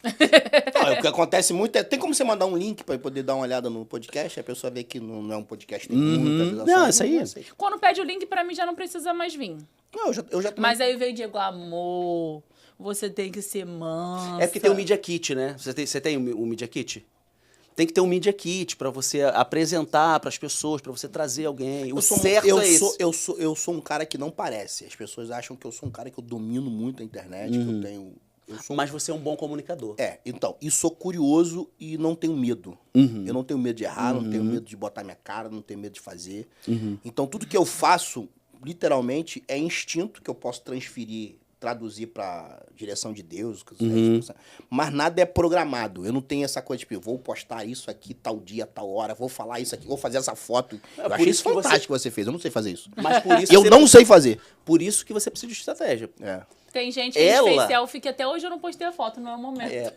O que acontece muito é... Tem como você mandar um link pra poder dar uma olhada no podcast? A pessoa vê que não é um podcast, tem muita visualização. Não, isso aí. Quando pede o link, pra mim já não precisa mais vir. Não, eu já Mas aí veio Diego, amor, você tem que ser mansa. É porque tem o Media Kit, né? Você tem o Media Kit? Tem que ter um Media Kit pra você apresentar pras pessoas, pra você trazer alguém. O certo é esse. Eu sou um cara que não parece. As pessoas acham que eu sou um cara que eu domino muito a internet, que eu tenho... Mas você é um bom comunicador. Então, e sou curioso e não tenho medo. Eu não tenho medo de errar, não tenho medo de botar minha cara, não tenho medo de fazer. Então, tudo que eu faço, literalmente, é instinto que eu posso transferir, traduzir pra direção de Deus. Mas nada é programado. Eu não tenho essa coisa, tipo, vou postar isso aqui tal dia, tal hora, vou falar isso aqui, vou fazer essa foto. Eu por achei isso isso que fantástico que você fez. Eu não sei fazer isso. Mas por isso Eu não sei fazer. Por isso que você precisa de estratégia. Tem gente que fez selfie que até hoje eu não postei a foto, não é o momento.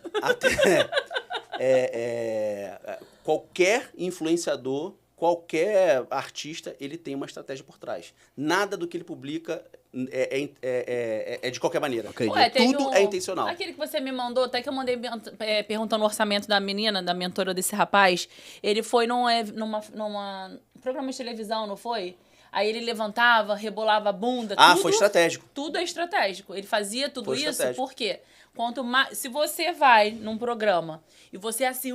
Qualquer influenciador, qualquer artista, ele tem uma estratégia por trás. Nada do que ele publica é de qualquer maneira. Ué, teve Tudo é intencional. Aquele que você me mandou, até que eu mandei perguntando o orçamento da menina, da mentora desse rapaz. Ele foi numa programa de televisão, não foi? Aí ele levantava, rebolava a bunda. Foi estratégico. Tudo é estratégico. Ele fazia tudo Foi isso estratégico. porque quanto mais, se você vai num programa e você é assim,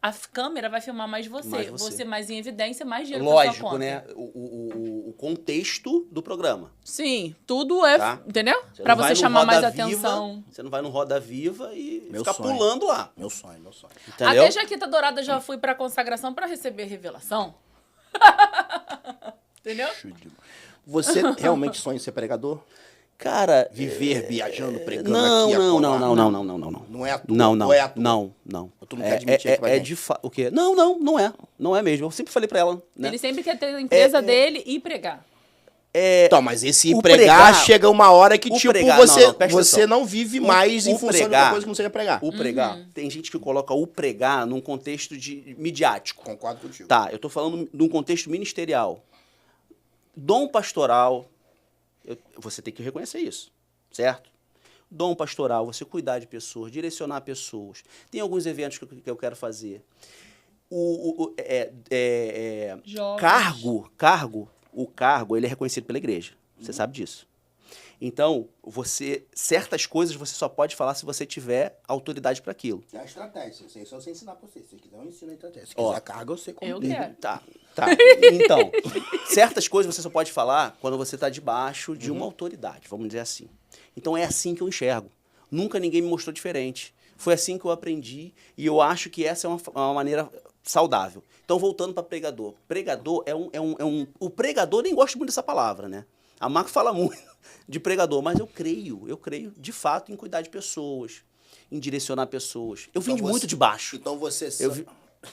a câmera vai filmar mais você. Mais você. Você mais em evidência, mais dinheiro pra sua Lógico, conta. né? O contexto do programa. Sim, tudo é, Tá. entendeu? Você Pra não vai você no chamar mais Roda Viva, atenção. Você não vai no Roda Viva e Meu ficar sonho. pulando lá. Meu sonho. Entendeu? Até Jaqueta Dourada já fui pra consagração pra receber revelação. Entendeu? Você realmente sonha em ser pregador? Cara, Viver viajando, pregando não, aqui, não, acolá? não. Não é a tua? Não, não. Ou é a tua? Não. Tu não quer admitir aqui pra gente? de fato. O quê? Não é. Não é mesmo. Eu sempre falei pra ela, né? Ele sempre quer ter a empresa dele e pregar. Então, mas esse o pregar, pregar- chega uma hora que, o tipo, pregar- você, não, presta você atenção. não vive mais em função de outra pregar- coisa que não seja pregar. O pregar. Tem gente que coloca o pregar num contexto de midiático. Concordo contigo. Tá, eu tô falando de um contexto ministerial. Dom pastoral, você tem que reconhecer isso, certo? Dom pastoral, você cuidar de pessoas, direcionar pessoas. Tem alguns eventos que eu quero fazer. Jovens. O cargo, ele é reconhecido pela igreja. Você sabe disso. Então, certas coisas você só pode falar se você tiver autoridade para aquilo. É a estratégia. Isso aí só você ensinar pra você. Se quiser, eu ensino a estratégia. Se Ó, quiser carga, eu sei como. Eu quero. Tá. Então, certas coisas você só pode falar quando você está debaixo de uma autoridade, vamos dizer assim. Então é assim que eu enxergo. Nunca ninguém me mostrou diferente. Foi assim que eu aprendi e eu acho que essa é uma maneira saudável. Então, voltando para pregador. Pregador o pregador, nem gosto muito dessa palavra, né? A Marco fala muito de pregador, mas eu creio de fato em cuidar de pessoas, em direcionar pessoas. Eu vim muito de baixo. Então você... Vim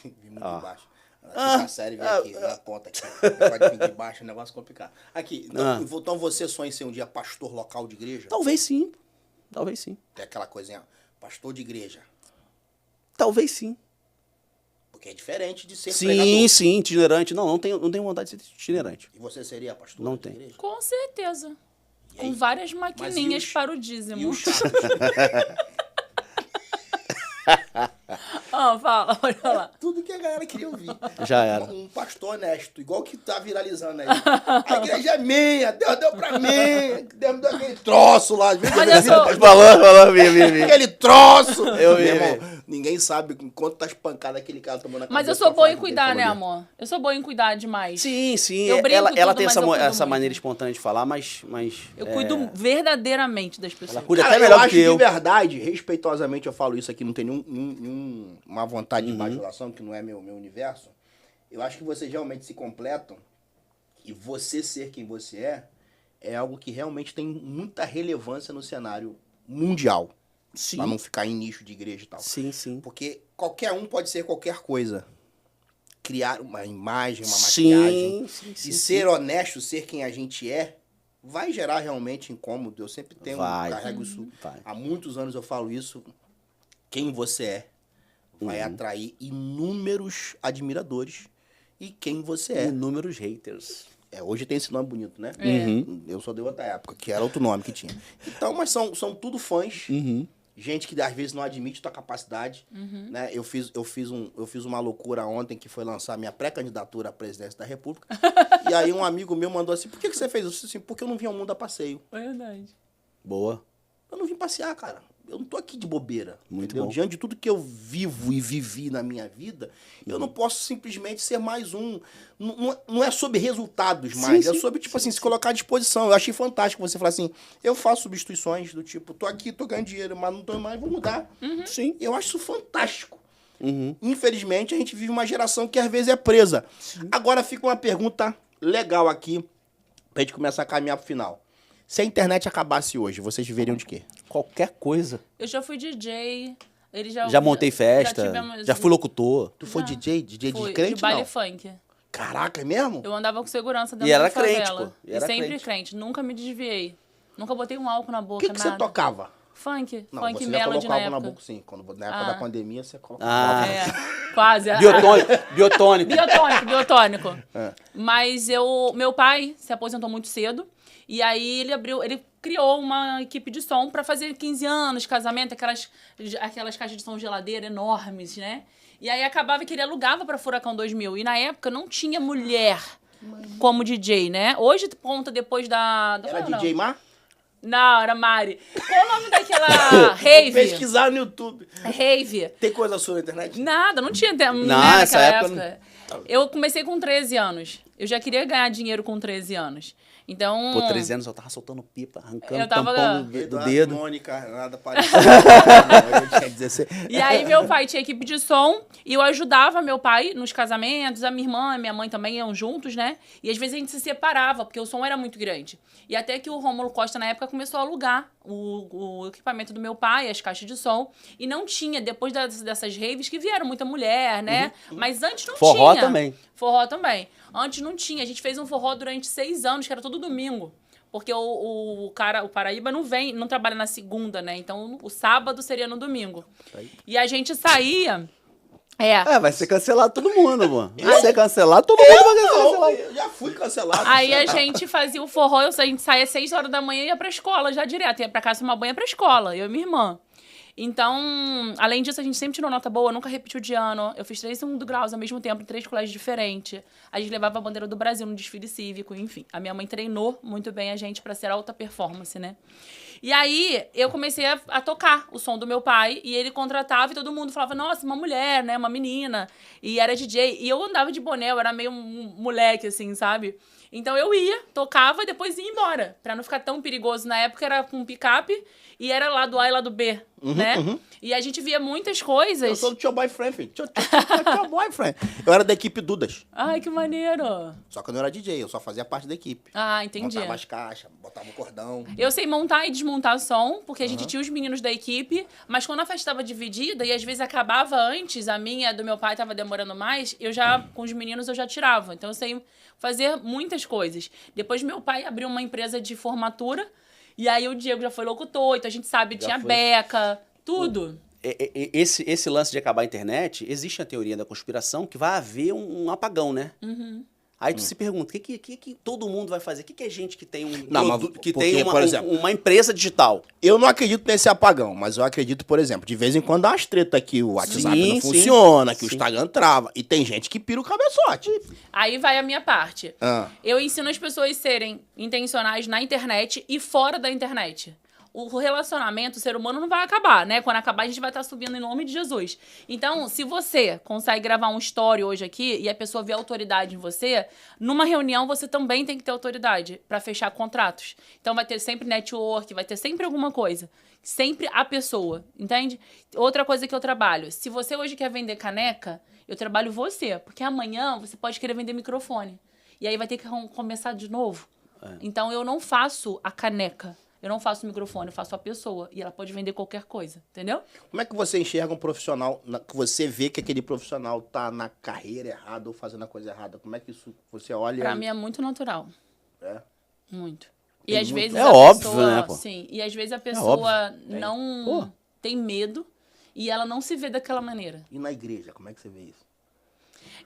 muito de baixo. A série vem aqui, na ponta aqui. Pode vir de baixo, é um negócio complicado. Aqui, então você sonha em ser um dia pastor local de igreja? Talvez sim. Tem aquela coisinha, pastor de igreja. Talvez sim. Porque é diferente de ser pregador. Sim, itinerante. Não tenho vontade de ser itinerante. E você seria pastor Não de tem. igreja? Com certeza. Com várias Mas maquininhas e para o E dízimo. o chato? Fala, pode falar. Tudo que a galera queria ouvir. Já era. Um pastor honesto, igual que tá viralizando aí. A igreja é minha, Deus deu pra mim, Deus me deu aquele troço lá. Mas eu sou- Falou, vi. Aquele troço! Eu vi, Meu irmão, ninguém sabe quanto tá espancado aquele cara tomando a Mas cabeça eu sou pra boa falar em que cuidar, ele né, falou amor? Eu sou boa em cuidar demais. Sim. Eu brinco Ela tudo, tem mas eu cuido essa muito. maneira espontânea de falar, mas Eu cuido verdadeiramente das pessoas. ela cuida Cara, até melhor eu do acho que eu. de verdade, respeitosamente eu falo isso aqui, não tem nenhuma vontade de bajulação, que não é meu universo. Eu acho que vocês realmente se completam e você ser quem você é algo que realmente tem muita relevância no cenário mundial. Sim. Pra não ficar em nicho de igreja e tal. Sim. Porque qualquer um pode ser qualquer coisa. Criar uma imagem, uma maquiagem. Sim. E ser honesto, ser quem a gente vai gerar realmente incômodo. Eu sempre carrego isso. Vai. Há muitos anos eu falo isso. Quem você vai atrair inúmeros admiradores. E quem você é. Inúmeros haters. Hoje tem esse nome bonito, né? Uhum. Eu sou de outra época, que era outro nome que tinha. Então, mas são tudo fãs. Gente que às vezes não admite tua capacidade. Né? Eu fiz uma loucura ontem que foi lançar minha pré-candidatura à presidência da República. E aí um amigo meu mandou assim, por que você fez isso? Eu disse assim, porque eu não vim ao mundo a passeio. Verdade. Boa. Eu não vim passear, cara. Eu não tô aqui de bobeira. Muito entendeu? bom. Diante de tudo que eu vivo e vivi na minha vida, eu não posso simplesmente ser mais um. Não é sobre resultados mais, é sobre, tipo assim, se colocar à disposição. Eu achei fantástico você falar assim, eu faço substituições do tipo, tô aqui, tô ganhando dinheiro, mas não tô mais, vou mudar. Sim. Eu acho isso fantástico. Infelizmente, a gente vive uma geração que às vezes é presa. Agora fica uma pergunta legal aqui, pra gente começar a caminhar pro final. Se a internet acabasse hoje, vocês viveriam de quê? Qualquer coisa. Eu já fui DJ. Já montei festa, tivemos- já fui locutor. Tu foi DJ? DJ Fui, de crente, de baile não? funk. Caraca, é mesmo? Eu andava com segurança dentro E era da favela. crente, pô. E E era sempre crente. crente. Nunca me desviei. Nunca botei um álcool na O boca, que nada. você tocava? Funk. Não, Funk você já melody colocava na na época. boca, sim. Na época Ah. da pandemia, você colocava. Ah. É, quase. Biotônico. Biotônico. É. Mas meu pai se aposentou muito cedo. E aí ele criou uma equipe de som pra fazer 15 anos, casamento, aquelas caixas de som geladeira enormes, né? E aí acabava que ele alugava pra Furacão 2000. E na época não tinha mulher como DJ, né? Hoje conta depois da Era não, DJ Mar? Não, era Mari. Qual o nome daquela Vou rave? pesquisar no YouTube. Rave. Tem coisa sua na internet? Nada, não tinha tempo. Não, Né, nessa naquela época Eu comecei com 13 anos. Eu já queria ganhar dinheiro com 13 anos. Então. Pô, 13 anos eu tava soltando pipa, arrancando Eu tava- tampão do Eduardo, dedo. Mônica, nada parecido. Eu tinha 16. E aí meu pai tinha equipe de som e eu ajudava meu pai nos casamentos, a minha irmã e minha mãe também iam juntos, né? E às vezes a gente se separava, porque o som era muito grande. E até que o Rômulo Costa, na época, começou a alugar o equipamento do meu pai, as caixas de som. E não tinha, depois dessas raves, que vieram muita mulher, né? Mas antes não Forró tinha. também. Forró também. Antes não tinha. A gente fez um forró durante 6 anos, que era todo domingo. Porque o Paraíba não trabalha na segunda, né? Então o sábado seria no domingo. E a gente saía. Vai ser cancelado todo mundo, mano. Vai ser cancelado, todo mundo vai ser cancelado. Eu já fui cancelado. Aí a gente fazia o forró, a gente saía às 6 horas da manhã e ia pra escola já direto. Ia pra casa tomar banho e ia pra escola, eu e minha irmã. Então, além disso, a gente sempre tirou nota boa, nunca repetiu de ano. Eu fiz 3 segundo graus ao mesmo tempo, em 3 colégios diferentes. A gente levava a bandeira do Brasil no desfile cívico, enfim. A minha mãe treinou muito bem a gente pra ser alta performance, né? E aí, eu comecei a tocar o som do meu pai, e ele contratava e todo mundo falava, nossa, uma mulher, né, uma menina, e era DJ. E eu andava de boné, eu era meio um moleque, assim, sabe? Então eu ia, tocava e depois ia embora, pra não ficar tão perigoso. Na época era com picape e era lá do A e lá do B, né? E a gente via muitas coisas. Eu sou do teu boyfriend, filho. Teu boyfriend. Eu era da equipe Dudas. Ai, que maneiro. Só que eu não era DJ, eu só fazia parte da equipe. Ah, entendi. Botava as caixas, botava o cordão. Eu sei montar e desmontar som, porque a gente tinha os meninos da equipe, mas quando a festa estava dividida e às vezes acabava antes, a minha do meu pai estava demorando mais, eu já, com os meninos, eu já tirava. Então eu sei fazer muitas coisas. Depois meu pai abriu uma empresa de formatura, e aí o Diego já foi locutor, então a gente sabe, Já tinha foi. beca, tudo. Esse lance de acabar a internet, existe a teoria da conspiração que vai haver um apagão, né? Aí tu se pergunta, o que todo mundo vai fazer? O que é gente que tem Não, mas que porque, tem por exemplo, uma empresa digital? Eu não acredito nesse apagão, mas eu acredito, por exemplo, de vez em quando dá umas treta que o WhatsApp Sim, não sim. funciona, que o Sim. Instagram trava. E tem gente que pira o cabeçote. Aí vai a minha parte. Ah. Eu ensino as pessoas a serem intencionais na internet e fora da internet. O relacionamento, o ser humano não vai acabar, né? Quando acabar, a gente vai estar subindo em nome de Jesus. Então, se você consegue gravar um story hoje aqui e a pessoa vê autoridade em você, numa reunião você também tem que ter autoridade para fechar contratos. Então, vai ter sempre network, vai ter sempre alguma coisa. Sempre a pessoa, entende? Outra coisa que eu trabalho. Se você hoje quer vender caneca, eu trabalho você. Porque amanhã você pode querer vender microfone. E aí vai ter que começar de novo. Então, eu não faço a caneca. Eu não faço o microfone, eu faço a pessoa. E ela pode vender qualquer coisa, entendeu? Como é que você enxerga um profissional, que você vê que aquele profissional tá na carreira errada ou fazendo a coisa errada? Como é que isso você olha? Pra mim é muito natural. É? Muito. E Tem às muito- vezes É a óbvio, pessoa... né, pô? Sim. E às vezes a pessoa Tem. não tem medo e ela não se vê daquela maneira. E na igreja, como é que você vê isso?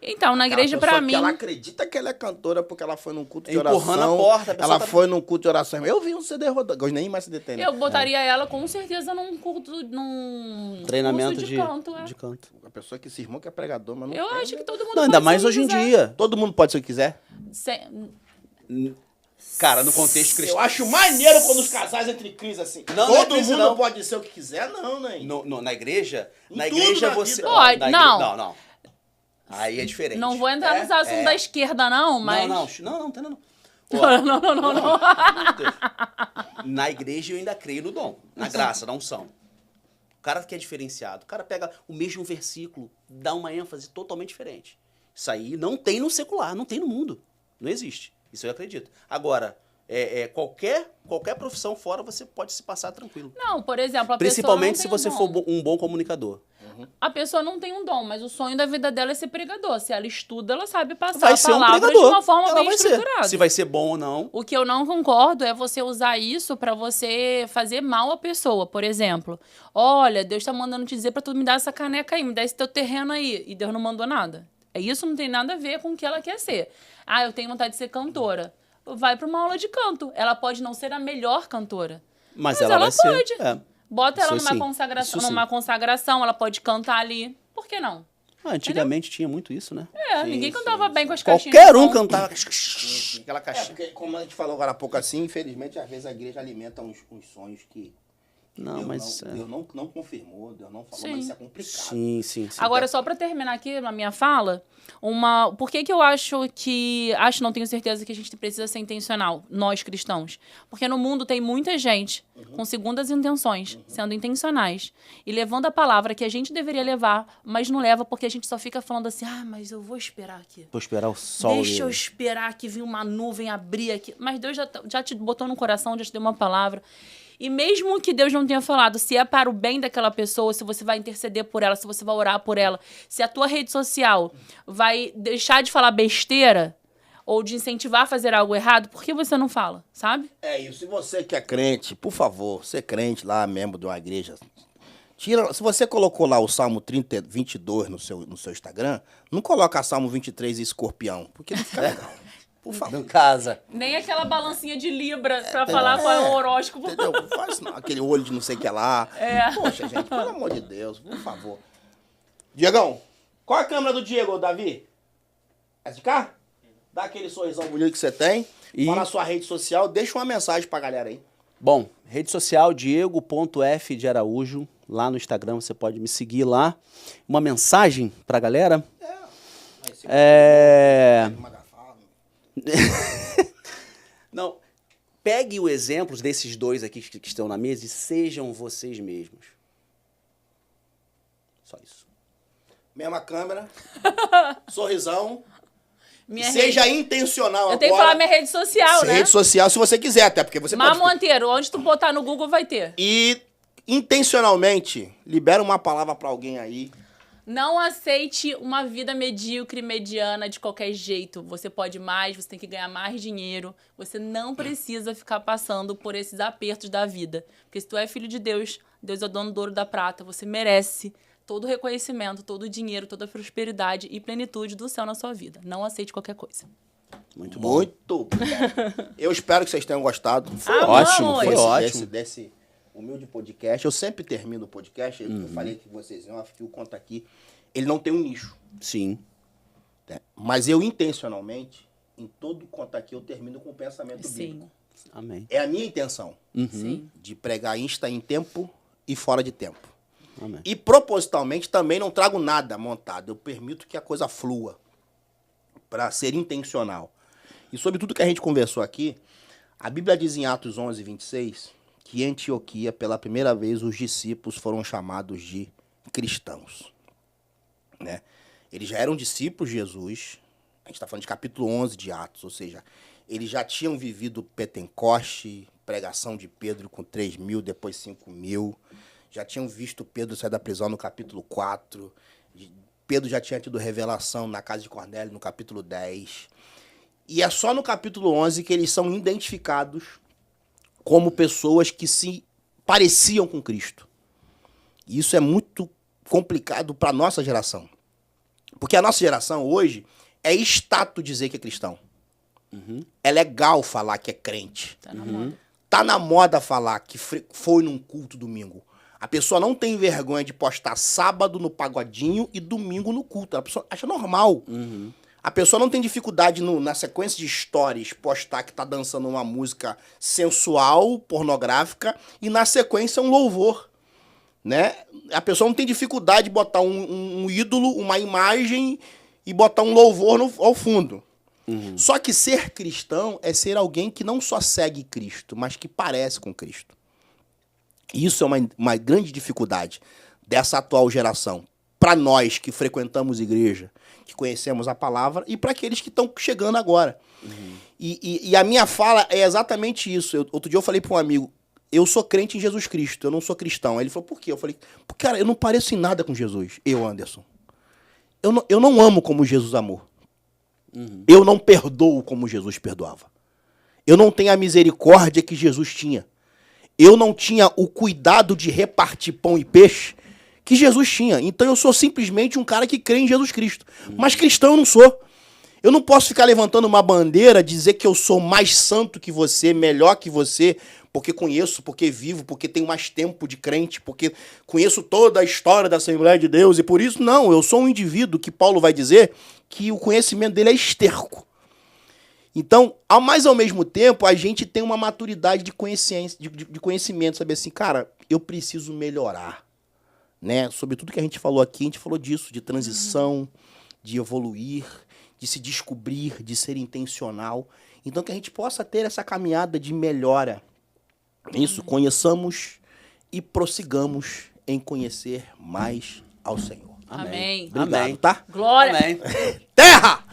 Então, na Aquela igreja, pessoa pra que mim... ela acredita que ela é cantora porque ela foi num culto de Empurrando oração. a porta, a pessoa ela tá- foi num culto de oração. Eu vi um CD rodando. Gosto nem mais CD tem, né? Eu botaria ela com certeza num Treinamento curso de canto. de canto. A pessoa que se irmão que é pregador, mas não Eu tem, acho né? que todo mundo Não, ainda pode mais ser hoje em quiser. dia. Todo mundo pode se quiser. Cara, no contexto cristão. Eu acho maneiro quando os casais entre crise assim. Não, não é Todo crise, mundo não. pode ser o que quiser, não, né? Na igreja, Em na tudo igreja na você. vida. Pode, na não. Não. Aí é diferente. Não vou entrar nos assuntos da esquerda, não, mas... Não, tem não. Ó, Não. na igreja eu ainda creio no dom, na graça, na unção. O cara que é diferenciado, o cara pega o mesmo versículo, dá uma ênfase totalmente diferente. Isso aí não tem no secular, não tem no mundo. Não existe. Isso eu acredito. Agora, qualquer profissão fora você pode se passar tranquilo. Não, por exemplo, a Principalmente se pessoa não você tem for um dom. um bom comunicador. A pessoa não tem um dom, mas o sonho da vida dela é ser pregador. Se ela estuda, ela sabe passar Vai a ser um palavra de pregador. uma forma Ela bem vai ser. estruturada. Se vai ser bom ou não. O que eu não concordo é você usar isso pra você fazer mal à pessoa. Por exemplo, olha, Deus tá mandando te dizer pra tu me dar essa caneca aí, me dar esse teu terreno aí. E Deus não mandou nada. Isso não tem nada a ver com o que ela quer ser. Ah, eu tenho vontade de ser cantora. Vai pra uma aula de canto. Ela pode não ser a melhor cantora. Mas ela vai ser. pode. É. Bota ela Isso numa sim, consagração, isso sim. ela pode cantar ali. Por que não? Antigamente tinha muito isso, né? Ninguém sim, cantava sim. bem com as caixinhas. Qualquer de um som. cantava aquela É, caixinha. porque, como a gente falou agora há pouco assim, infelizmente, às vezes a igreja alimenta uns sonhos que Não, Deus, mas. Deus não confirmou, Deus não falou, Sim. mas isso é complicado. Sim. Agora, só pra terminar aqui na minha fala, por que eu não tenho certeza que a gente precisa ser intencional, nós cristãos? Porque no mundo tem muita gente com segundas intenções, sendo intencionais, e levando a palavra que a gente deveria levar, mas não leva porque a gente só fica falando assim, mas eu vou esperar aqui. Vou esperar o sol. Deixa eu esperar que vir uma nuvem abrir aqui. Mas Deus já te botou no coração, já te deu uma palavra. E mesmo que Deus não tenha falado, se é para o bem daquela pessoa, se você vai interceder por ela, se você vai orar por ela, se a tua rede social vai deixar de falar besteira ou de incentivar a fazer algo errado, por que você não fala, sabe? É isso. Se você que é crente, por favor, ser crente lá, membro de uma igreja, se você colocou lá o Salmo 22 no seu Instagram, não coloca Salmo 23 e escorpião, porque não fica legal. Por favor. Não casa. Nem aquela balancinha de Libra pra falar qual é o horóscopo. Entendeu? Faz não, aquele olho de não sei o que lá. Poxa, gente, pelo amor de Deus, por favor. Diegão, qual a câmera do Diego, Davi? Essa de cá? Dá aquele sorrisão bonito que você tem. Fala a sua rede social, deixa uma mensagem pra galera aí. Bom, rede social Diego.f de Araújo. Lá no Instagram você pode me seguir lá. Uma mensagem pra galera. Não, pegue os exemplos desses dois aqui que estão na mesa e sejam vocês mesmos. Só isso. Mesma câmera, sorrisão. Minha Seja rede... intencional agora. Eu tenho que falar minha rede social, né? Rede social, se você quiser, até porque você Má pode... Monteiro, onde tu botar no Google vai ter. E intencionalmente, libera uma palavra pra alguém aí. Não aceite uma vida medíocre, mediana, de qualquer jeito. Você pode mais, você tem que ganhar mais dinheiro. Você não precisa ficar passando por esses apertos da vida. Porque se tu é filho de Deus, Deus é o dono do ouro e da prata, você merece todo o reconhecimento, todo o dinheiro, toda a prosperidade e plenitude do céu na sua vida. Não aceite qualquer coisa. Muito bom. Muito bom. Eu espero que vocês tenham gostado. Foi ótimo, foi desse- ótimo. Desse humilde podcast. Eu sempre termino o podcast, eu falei que vocês iam, que o Conta Aqui, ele não tem um nicho. Sim. Né? Mas eu, intencionalmente, em todo Conta Aqui, eu termino com o pensamento Sim. bíblico. Amém. É a minha intenção Sim. de pregar insta em tempo e fora de tempo. Amém. E propositalmente também não trago nada montado. Eu permito que a coisa flua para ser intencional. E sobre tudo que a gente conversou aqui, a Bíblia diz em Atos 11, 26, que em Antioquia, pela primeira vez, os discípulos foram chamados de cristãos. Né? Eles já eram discípulos de Jesus. A gente está falando de capítulo 11 de Atos, ou seja, eles já tinham vivido Pentecoste, pregação de Pedro com 3.000, depois 5.000. Já tinham visto Pedro sair da prisão no capítulo 4. Pedro já tinha tido revelação na casa de Cornélio no capítulo 10. E é só no capítulo 11 que eles são identificados como pessoas que se pareciam com Cristo. E isso é muito complicado para a nossa geração. Porque a nossa geração hoje é status dizer que é cristão. É legal falar que é crente. Tá na moda. Tá na moda falar que foi num culto domingo. A pessoa não tem vergonha de postar sábado no pagodinho e domingo no culto. A pessoa acha normal. A pessoa não tem dificuldade na sequência de stories postar que tá dançando uma música sensual, pornográfica, e na sequência um louvor. Né? A pessoa não tem dificuldade de botar um ídolo, uma imagem e botar um louvor ao fundo. Só que ser cristão é ser alguém que não só segue Cristo, mas que parece com Cristo. Isso é uma grande dificuldade dessa atual geração. Para nós que frequentamos igreja, que conhecemos a palavra, e para aqueles que estão chegando agora. E a minha fala é exatamente isso. Outro dia eu falei para um amigo, eu sou crente em Jesus Cristo, eu não sou cristão. Aí ele falou, por quê? Eu falei, porque, cara, eu não pareço em nada com Jesus. Eu, Anderson. Eu não amo como Jesus amou. Eu não perdoo como Jesus perdoava. Eu não tenho a misericórdia que Jesus tinha. Eu não tinha o cuidado de repartir pão e peixe que Jesus tinha. Então eu sou simplesmente um cara que crê em Jesus Cristo. Mas cristão eu não sou. Eu não posso ficar levantando uma bandeira, dizer que eu sou mais santo que você, melhor que você, porque conheço, porque vivo, porque tenho mais tempo de crente, porque conheço toda a história da Assembleia de Deus, e por isso, não, eu sou um indivíduo que Paulo vai dizer que o conhecimento dele é esterco. Então, mas ao mesmo tempo, a gente tem uma maturidade de conhecimento, saber assim, cara, eu preciso melhorar. Né? Sobre tudo que a gente falou aqui, a gente falou disso, de transição, de evoluir, de se descobrir, de ser intencional. Então, que a gente possa ter essa caminhada de melhora. Isso, conheçamos e prossigamos em conhecer mais ao Senhor. Amém. Obrigado, Amém. tá? Glória. Amém. Terra!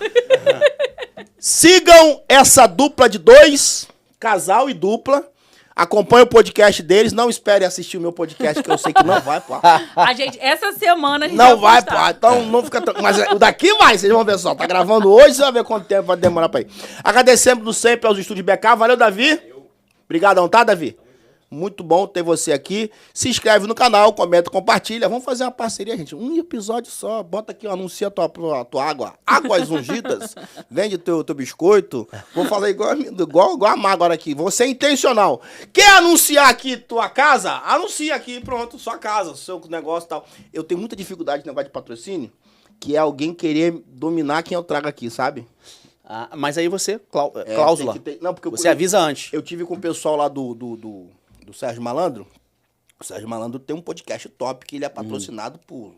Sigam essa dupla de dois, casal e dupla. Acompanhe o podcast deles. Não espere assistir o meu podcast, que eu sei que não vai, pô. A gente, essa semana a gente Não vai, pô. postar. Então não fica... Mas o daqui vai, vocês vão ver só. Tá gravando hoje, você vai ver quanto tempo vai demorar pra ir. Agradecemos sempre aos estúdios BK. Valeu, Davi. Obrigadão, tá, Davi? Muito bom ter você aqui. Se inscreve no canal, comenta, compartilha. Vamos fazer uma parceria, gente. Um episódio só. Bota aqui, anuncia a tua água. Águas ungidas. Vende teu biscoito. Vou falar igual a Má agora aqui. Você é intencional. Quer anunciar aqui tua casa? Anuncia aqui, pronto. Sua casa, seu negócio e tal. Eu tenho muita dificuldade no negócio de patrocínio, que é alguém querer dominar quem eu trago aqui, sabe? Ah, mas aí você, cláusula. Tem que ter- não, porque Você avisa antes. Eu tive com o pessoal lá do Sérgio Malandro. O Sérgio Malandro tem um podcast top que ele é patrocinado por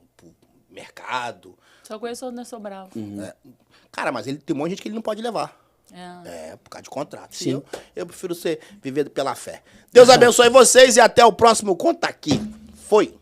mercado. Só conheço o Anderson Bravo. Né? Cara, mas ele tem um monte de gente que ele não pode levar. É. Por causa de contrato. Sim. Eu prefiro viver pela fé. Deus abençoe vocês e até o próximo Conta Aqui. Foi.